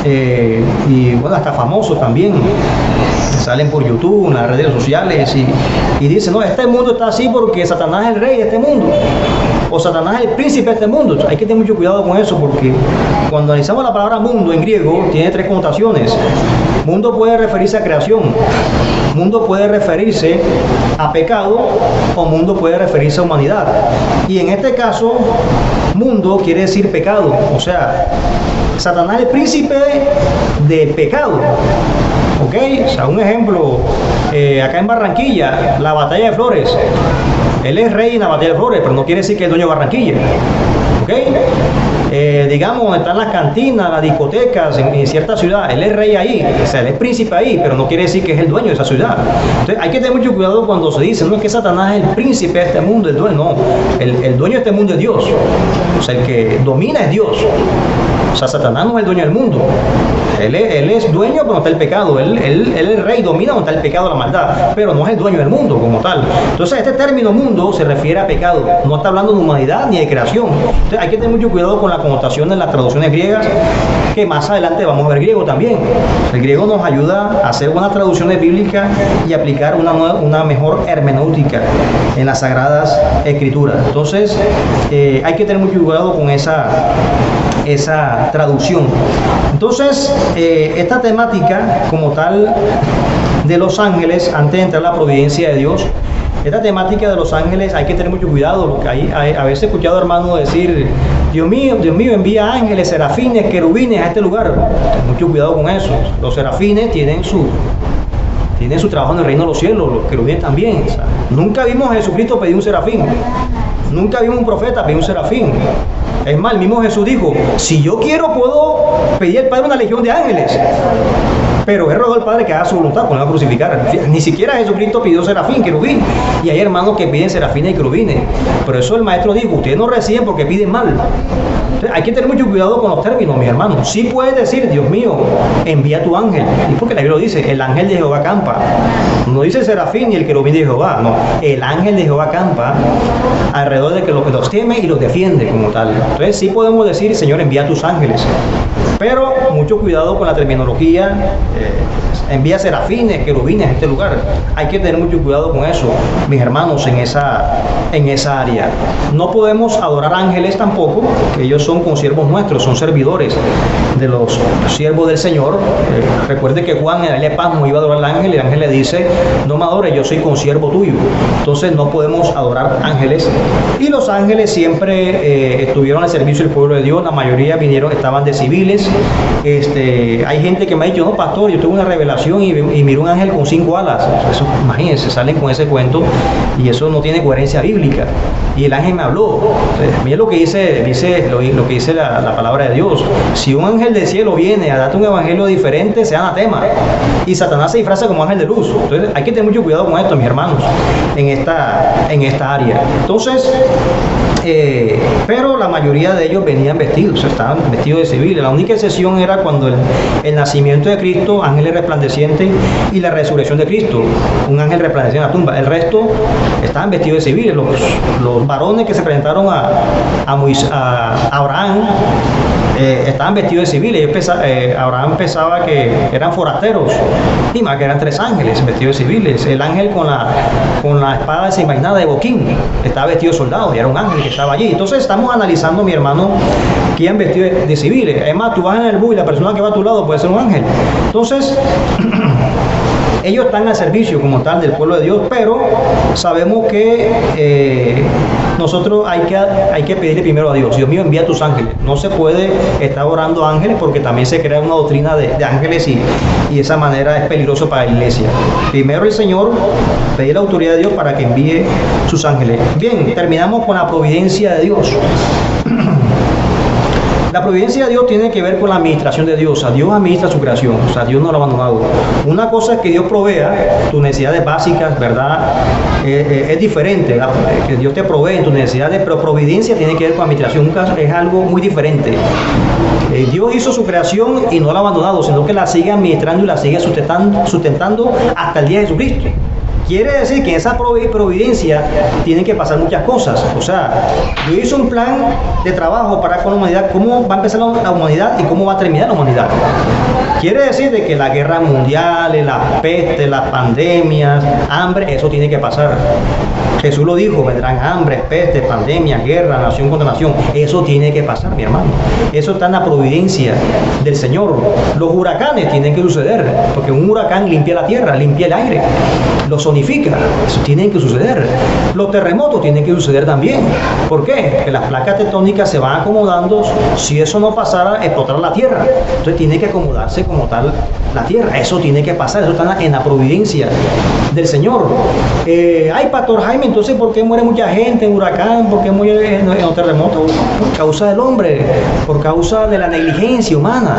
Y bueno, hasta famosos también, que salen por YouTube, en las redes sociales y dicen, no, este mundo está así porque Satanás es el rey de este mundo, o Satanás es el príncipe de este mundo. Hay que tener mucho cuidado con eso, porque cuando analizamos la palabra mundo en griego, tiene tres connotaciones. Mundo puede referirse a creación, mundo puede referirse a pecado, o mundo puede referirse a humanidad. Y en este caso, mundo quiere decir pecado. O sea, Satanás es el príncipe del pecado. ¿Ok? O sea, un ejemplo, acá en Barranquilla, la Batalla de Flores. Él es rey en la Batalla de Flores, pero no quiere decir que es dueño de Barranquilla. ¿Ok? Digamos, donde están las cantinas, las discotecas en cierta ciudad, él es rey ahí, o sea, él es príncipe ahí, pero no quiere decir que es el dueño de esa ciudad. Entonces hay que tener mucho cuidado cuando se dice, no es que Satanás es el príncipe de este mundo, el dueño, no, el dueño de este mundo es Dios, o sea, el que domina es Dios. O sea, Satanás no es el dueño del mundo. Él es dueño pero no está el pecado. Él es rey, domina donde está el pecado, la maldad, pero no es el dueño del mundo como tal. Entonces este término mundo se refiere a pecado. No está hablando de humanidad ni de creación. Entonces hay que tener mucho cuidado con la connotación en las traducciones griegas, que más adelante vamos a ver griego también. El griego nos ayuda a hacer buenas traducciones bíblicas y aplicar una mejor hermenéutica en las Sagradas Escrituras. Entonces hay que tener mucho cuidado con esa traducción. Entonces, esta temática como tal de los ángeles, antes de entrar a la providencia de Dios, esta temática de los ángeles hay que tener mucho cuidado, porque a veces he escuchado hermanos decir, Dios mío, envía ángeles, serafines, querubines a este lugar. Ten mucho cuidado con eso. Los serafines tienen su trabajo en el reino de los cielos, los querubines también. O sea, nunca vimos a Jesucristo pedir un serafín. Nunca vimos un profeta pedir un serafín. Es más, el mismo Jesús dijo, si yo quiero puedo pedir al Padre una legión de ángeles, pero es rogado al Padre que haga su voluntad, pues no va a crucificar. Ni siquiera Jesucristo pidió serafín, querubín. Y hay hermanos que piden serafines y querubines. Por eso el maestro dijo, ustedes no reciben porque piden mal. Entonces, hay que tener mucho cuidado con los términos, mis hermanos. Sí puedes decir, Dios mío, envía tu ángel. Y porque la Biblia lo dice, el ángel de Jehová campa. No dice el serafín ni el querubín de Jehová, no. El ángel de Jehová campa alrededor de que los teme y los defiende como tal. Entonces sí podemos decir, Señor, envía tus ángeles. Pero mucho cuidado con la terminología, envía serafines, querubines a este lugar. Hay que tener mucho cuidado con eso, mis hermanos, en esa área. No podemos adorar ángeles tampoco, que ellos son consiervos nuestros, son servidores de los siervos del Señor. Recuerde que Juan en el Pasmo iba a adorar al ángel y el ángel le dice, no me adores, yo soy consiervo tuyo. Entonces no podemos adorar ángeles. Y los ángeles siempre estuvieron al servicio del pueblo de Dios. La mayoría estaban de civiles. Hay gente que me ha dicho, no, pastor, yo tuve una revelación y miré un ángel con 5 alas. Eso, imagínense, salen con ese cuento y eso no tiene coherencia bíblica. Y el ángel me habló. Miren lo que dice la palabra de Dios. Si un ángel del cielo viene a darte un evangelio diferente, sea anatema. Y Satanás se disfraza como ángel de luz. Entonces hay que tener mucho cuidado con esto, mis hermanos, en esta área. Entonces, Pero la mayoría de ellos venían vestidos, estaban vestidos de civiles. La única excepción era cuando el nacimiento de Cristo, ángeles resplandecientes, y la resurrección de Cristo, un ángel resplandeciente en la tumba. El resto estaban vestidos de civiles. Los varones que se presentaron a Abraham estaban vestidos de civiles. Abraham pensaba que eran forasteros, y más que eran 3 ángeles vestidos de civiles. El ángel con la espada desenvainada de Boquín estaba vestido de soldado, y era un ángel que estaba allí. Entonces estamos analizando, mi hermano, que iban vestidos de civiles. Además, tú vas en el bus y la persona que va a tu lado puede ser un ángel. Entonces ellos están al servicio como tal del pueblo de Dios, pero sabemos que nosotros hay que pedirle primero a Dios: Dios mío, envía tus ángeles. No se puede estar orando a ángeles, porque también se crea una doctrina de ángeles, y de esa manera es peligroso para la iglesia. Primero el Señor, pedir la autoridad de Dios para que envíe sus ángeles. Bien, terminamos con la providencia de Dios. La providencia de Dios tiene que ver con la administración de Dios. O sea, Dios administra su creación. O sea, Dios no lo ha abandonado. Una cosa es que Dios provea tus necesidades básicas, ¿verdad? Es diferente, ¿verdad? Que Dios te provee en tus necesidades, pero providencia tiene que ver con administración. Es algo muy diferente. Dios hizo su creación y no la ha abandonado, sino que la sigue administrando y la sigue sustentando hasta el día de Jesucristo. Quiere decir que en esa providencia tienen que pasar muchas cosas. O sea, Dios hizo un plan de trabajo para con la humanidad, cómo va a empezar la humanidad y cómo va a terminar la humanidad. Quiere decir de que las guerras mundiales, las pestes, las pandemias, hambre, eso tiene que pasar. Jesús lo dijo: vendrán hambre, pestes, pandemias, guerra, nación contra nación. Eso tiene que pasar, mi hermano. Eso está en la providencia del Señor. Los huracanes tienen que suceder, porque un huracán limpia la tierra, limpia el aire, lo sonifica. Eso tiene que suceder. Los terremotos tienen que suceder también. ¿Por qué? Porque las placas tectónicas se van acomodando. Si eso no pasara, explotará la tierra. Entonces tiene que acomodarse como tal la tierra. Eso tiene que pasar. Eso está en la providencia del Señor. Ay, Pastor Jaime, entonces ¿por qué muere mucha gente en huracán? ¿Por qué muere en los terremotos? Por causa del hombre, por causa de la negligencia humana.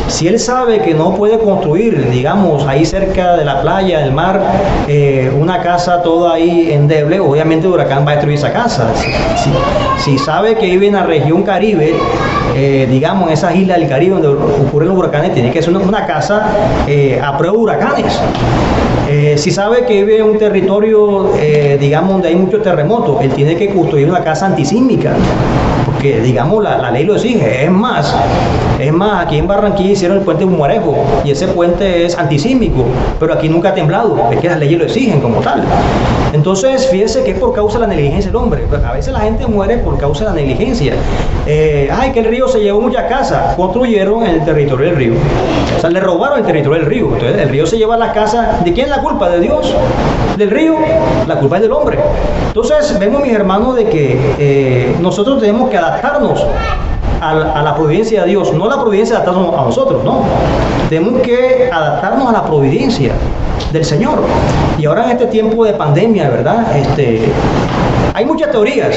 Si él sabe que no puede construir, digamos, ahí cerca de la playa, del mar, una casa toda ahí endeble, obviamente el huracán va a destruir esa casa. Si sabe que vive en la región Caribe, digamos en esas islas del Caribe donde ocurren los huracanes, tiene que ser una casa a prueba de huracanes. Si sabe que vive en un territorio, digamos, donde hay muchos terremotos, él tiene que construir una casa antisísmica, porque, digamos, la ley lo exige. Es más, aquí en Barranquilla hicieron el puente Humarejo, y ese puente es antisísmico, pero aquí nunca ha temblado, es que las leyes lo exigen como tal. Entonces, fíjese que es por causa de la negligencia del hombre. A veces la gente muere por causa de la negligencia. Que el río se llevó muchas casas, construyeron en el territorio del río. O sea, le robaron el territorio del río. Entonces, el río se lleva las casas. ¿De quién es la culpa? ¿De Dios? ¿Del río? La culpa es del hombre. Entonces, vemos, mis hermanos, de que nosotros tenemos que adaptarnos a la providencia de Dios, no la providencia adaptarnos a nosotros, no. Tenemos que adaptarnos a la providencia del Señor. Y ahora en este tiempo de pandemia, ¿verdad? Hay muchas teorías.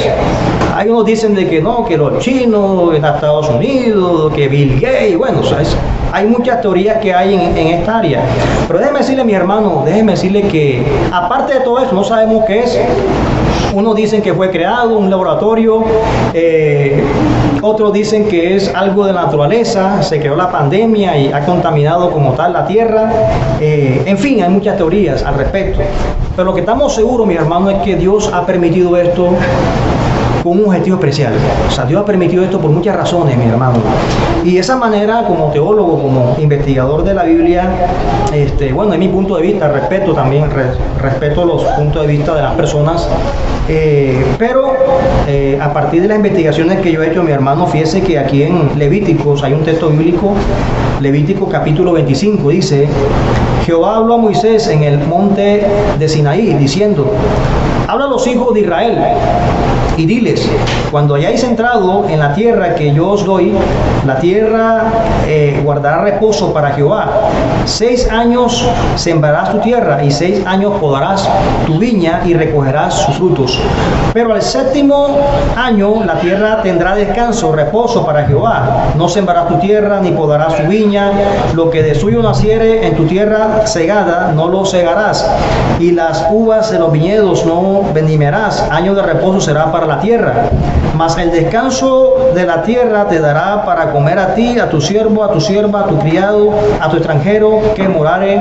Hay unos dicen de que no, que los chinos, en Estados Unidos, que Bill Gates, bueno, ¿sabes? Hay muchas teorías que hay en esta área. Pero déjeme decirle, mi hermano, que aparte de todo eso, no sabemos qué es. Unos dicen que fue creado un laboratorio, otros dicen que es algo de la naturaleza, se creó la pandemia y ha contaminado como tal la tierra. En fin, hay muchas teorías al respecto. Pero lo que estamos seguros, mi hermano, es que Dios ha permitido esto con un objetivo especial. O sea, Dios ha permitido esto por muchas razones, mi hermano. Y de esa manera, como teólogo, como investigador de la Biblia, bueno, en mi punto de vista, respeto los puntos de vista de las personas, pero a partir de las investigaciones que yo he hecho, mi hermano, fíjese que aquí en Levíticos hay un texto bíblico, Levítico capítulo 25, dice: Jehová habló a Moisés en el monte de Sinaí, diciendo: habla a los hijos de Israel y diles: cuando hayáis entrado en la tierra que yo os doy, la tierra guardará reposo para Jehová. 6 años sembrarás tu tierra y 6 años podarás tu viña y recogerás sus frutos. Pero al 7º año la tierra tendrá descanso, reposo para Jehová. No sembrarás tu tierra ni podarás su viña. Lo que de suyo naciere en tu tierra segada, no lo segarás. Y las uvas de los viñedos no vendimiarás. Año de reposo será para la tierra. mas el descanso de la tierra te dará para comer a ti, a tu siervo, a tu sierva, a tu criado, a tu extranjero que morare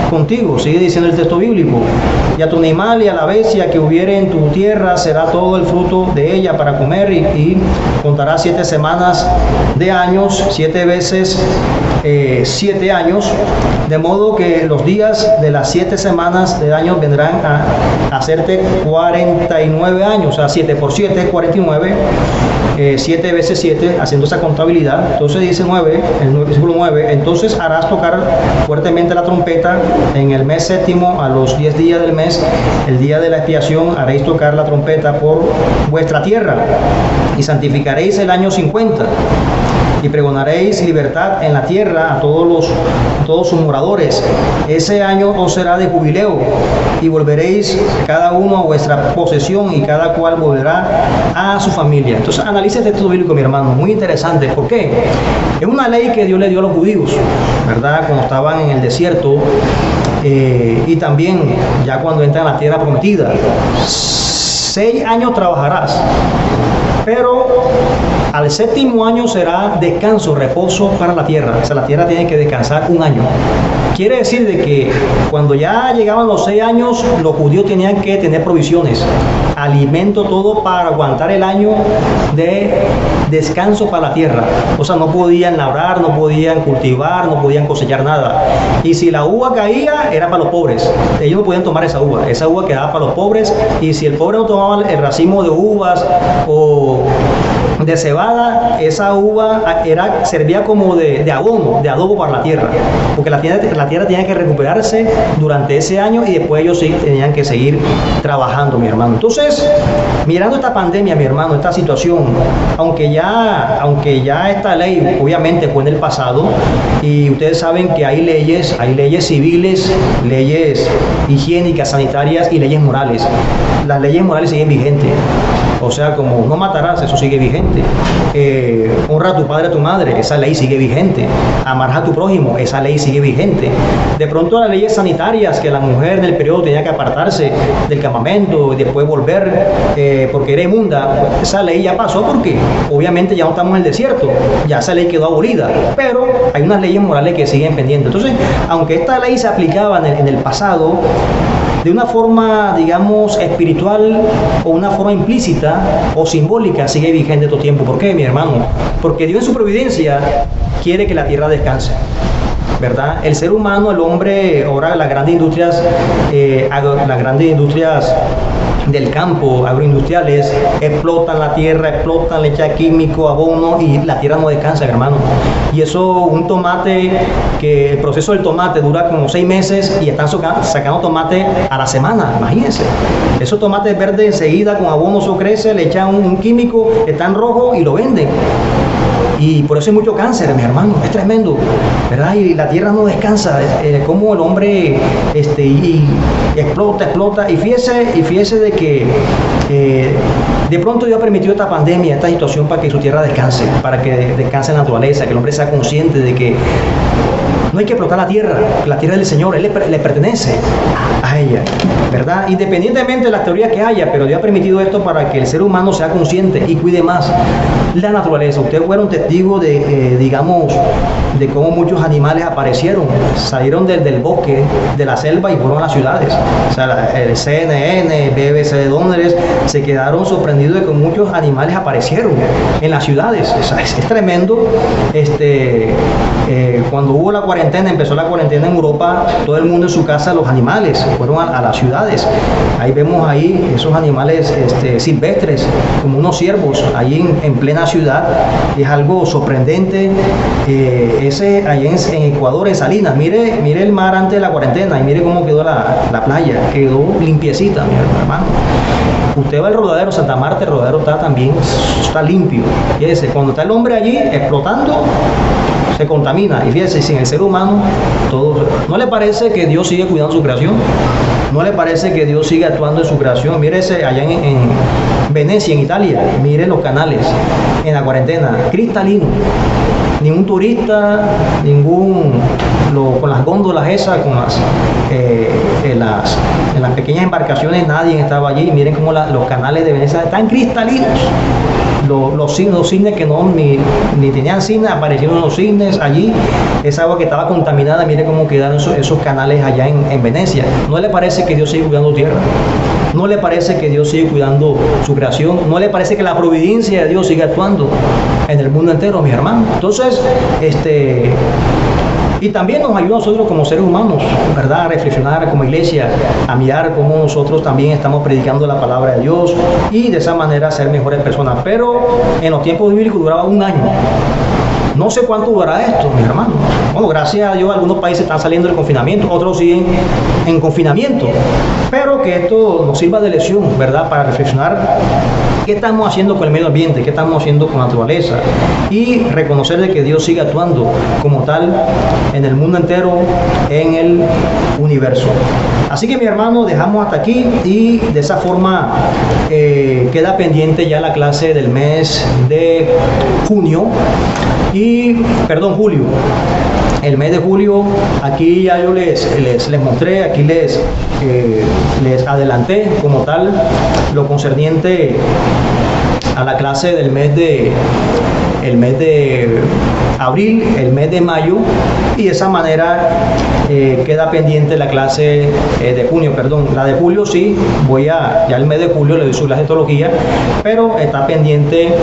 contigo. Sigue diciendo el texto bíblico. Y a tu animal y a la bestia que hubiere en tu tierra será todo el fruto de ella para comer, y contará 7 semanas de años, 7 veces 7 años, de modo que los días de las 7 semanas de año vendrán a hacerte 49 años, o sea, 7 por 7, 49, 7 veces 7, haciendo esa contabilidad. Entonces dice 9, el versículo 9, entonces harás tocar fuertemente la trompeta en el mes séptimo, a los 10 días del mes, el día de la expiación, haréis tocar la trompeta por vuestra tierra, y santificaréis el año 50. Y pregonaréis libertad en la tierra a todos sus moradores. Ese año os será de jubileo, y volveréis cada uno a vuestra posesión, y cada cual volverá a su familia. Entonces analice este texto bíblico, mi hermano, muy interesante. ¿Por qué? Es una ley que Dios le dio a los judíos, ¿verdad? Cuando estaban en el desierto, y también ya cuando entran a la tierra prometida. 6 años trabajarás, pero al 7º año será descanso, reposo para la tierra. O sea, la tierra tiene que descansar 1 año. Quiere decir de que cuando ya llegaban los 6 años, los judíos tenían que tener provisiones, alimento, todo para aguantar el año de descanso para la tierra. O sea, no podían labrar, no podían cultivar, no podían cosechar nada. Y si la uva caía, era para los pobres. Ellos no podían tomar esa uva quedaba para los pobres. Y si el pobre no tomaba el racimo de uvas o de cebada, esa uva servía como de adobo para la tierra, porque la tierra tenía que recuperarse durante ese año, y después ellos sí tenían que seguir trabajando, mi hermano. Entonces, mirando esta pandemia, mi hermano, esta situación, aunque ya esta ley obviamente fue en el pasado, y ustedes saben que hay leyes civiles, leyes higiénicas, sanitarias y leyes morales. Las leyes morales siguen vigentes. O sea, como no matarás, eso sigue vigente. Honra a tu padre y a tu madre, esa ley sigue vigente. Amarás a tu prójimo, esa ley sigue vigente. De pronto las leyes sanitarias, que la mujer en el periodo tenía que apartarse del campamento y después volver porque era inmunda, esa ley ya pasó, porque obviamente ya no estamos en el desierto, ya esa ley quedó abolida. Pero hay unas leyes morales que siguen pendientes. Entonces, aunque esta ley se aplicaba en el pasado, de una forma, digamos, espiritual o una forma implícita o simbólica, sigue vigente todo tiempo. ¿Por qué, mi hermano? Porque Dios en su providencia quiere que la tierra descanse, ¿verdad? El ser humano, el hombre, ahora las grandes industrias del campo, agroindustriales, explotan la tierra, le echan químico, abono, y la tierra no descansa, hermano. Y eso, un tomate, que el proceso del tomate dura como 6 meses, y están sacando tomate a la semana, imagínense. Esos tomates verdes enseguida con abono eso crece, le echan un químico, están rojos y lo venden. Y por eso hay mucho cáncer, mi hermano, es tremendo, ¿verdad? Y la tierra no descansa, como el hombre y explota, y fíjese de que de pronto Dios ha permitido esta pandemia, esta situación, para que su tierra descanse, para que descanse la naturaleza, que el hombre sea consciente de que no hay que explotar la tierra es del Señor, Él le pertenece a ella, ¿verdad? Independientemente de las teorías que haya, pero Dios ha permitido esto para que el ser humano sea consciente y cuide más la naturaleza. Ustedes fueron testigos digamos, de cómo muchos animales aparecieron, salieron del bosque, de la selva, y fueron a las ciudades. O sea, el CNN, BBC de Londres, se quedaron sorprendidos de que muchos animales aparecieron en las ciudades. O sea, es tremendo. Cuando hubo la cuarentena, empezó la cuarentena en Europa, todo el mundo en su casa, los animales fueron a las ciudades. Ahí vemos esos animales silvestres, como unos ciervos, ahí en plena ciudad. Es algo sorprendente. Allí en Ecuador, en Salinas, mire el mar antes de la cuarentena, y mire cómo quedó la playa, quedó limpiecita, mi hermano. Usted va al Rodadero, Santa Marta, el Rodadero está limpio. Fíjese, cuando está el hombre allí explotando, se contamina. Y fíjese, sin el ser humano, todo. ¿No le parece que Dios sigue cuidando su creación? ¿No le parece que Dios sigue actuando en su creación? Mírese allá en Venecia, en Italia, mire los canales en la cuarentena, cristalino. Ningún turista, ningún con las góndolas esas, con en las pequeñas embarcaciones, nadie estaba allí. Miren cómo los canales de Venecia están cristalinos. Los cisnes que no ni tenían cisnes, aparecieron los cisnes allí. Esa agua que estaba contaminada, mire cómo quedaron esos canales allá en Venecia. ¿No le parece que Dios sigue cuidando tierra? ¿No le parece que Dios sigue cuidando su creación? ¿No le parece que la providencia de Dios sigue actuando en el mundo entero, mis hermanos? Entonces, y también nos ayuda a nosotros como seres humanos, ¿verdad? A reflexionar como iglesia, a mirar cómo nosotros también estamos predicando la palabra de Dios y de esa manera ser mejores personas. Pero en los tiempos bíblicos duraba un año. No sé cuánto durará esto, mis hermanos. Bueno, gracias a Dios algunos países están saliendo del confinamiento, otros siguen en confinamiento. Pero que esto nos sirva de lección, ¿verdad? Para reflexionar qué estamos haciendo con el medio ambiente, qué estamos haciendo con la naturaleza y reconocer de que Dios sigue actuando como tal en el mundo entero, en el universo. Así que, mi hermano, dejamos hasta aquí y de esa forma queda pendiente ya la clase del mes de julio. El mes de julio, aquí ya yo les mostré, aquí les adelanté como tal lo concerniente a la clase del mes de abril, el mes de mayo, y de esa manera queda pendiente la clase de junio, la de julio sí, ya el mes de julio le doy su clase de teología, pero está pendiente,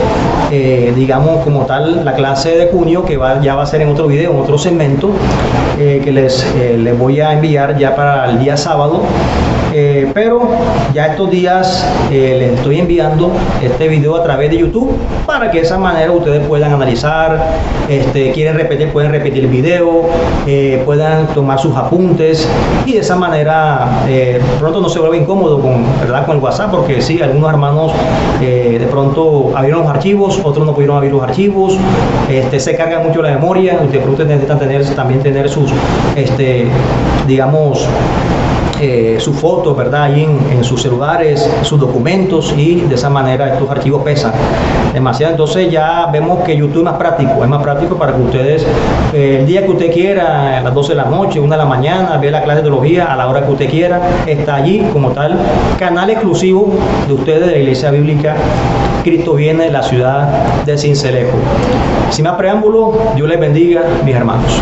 digamos como tal, la clase de junio, que ya va a ser en otro video, en otro segmento, que les voy a enviar ya para el día sábado. Pero ya estos días les estoy enviando este video a través de YouTube para que de esa manera ustedes puedan analizar, quieren repetir, pueden repetir el video, puedan tomar sus apuntes y de esa manera pronto no se vuelve incómodo con el WhatsApp, porque sí, algunos hermanos de pronto abrieron los archivos, otros no pudieron abrir los archivos, se carga mucho la memoria, ustedes necesitan también tener sus, digamos, sus fotos, ¿verdad? Ahí en sus celulares, sus documentos, y de esa manera estos archivos pesan demasiado. Entonces ya vemos que YouTube es más práctico para que ustedes, el día que usted quiera, a las 12 de la noche, 1 de la mañana, vea la clase de teología a la hora que usted quiera, está allí como tal, canal exclusivo de ustedes de la Iglesia Bíblica Cristo Viene de la ciudad de Sincelejo. Sin más preámbulo, Dios les bendiga, mis hermanos.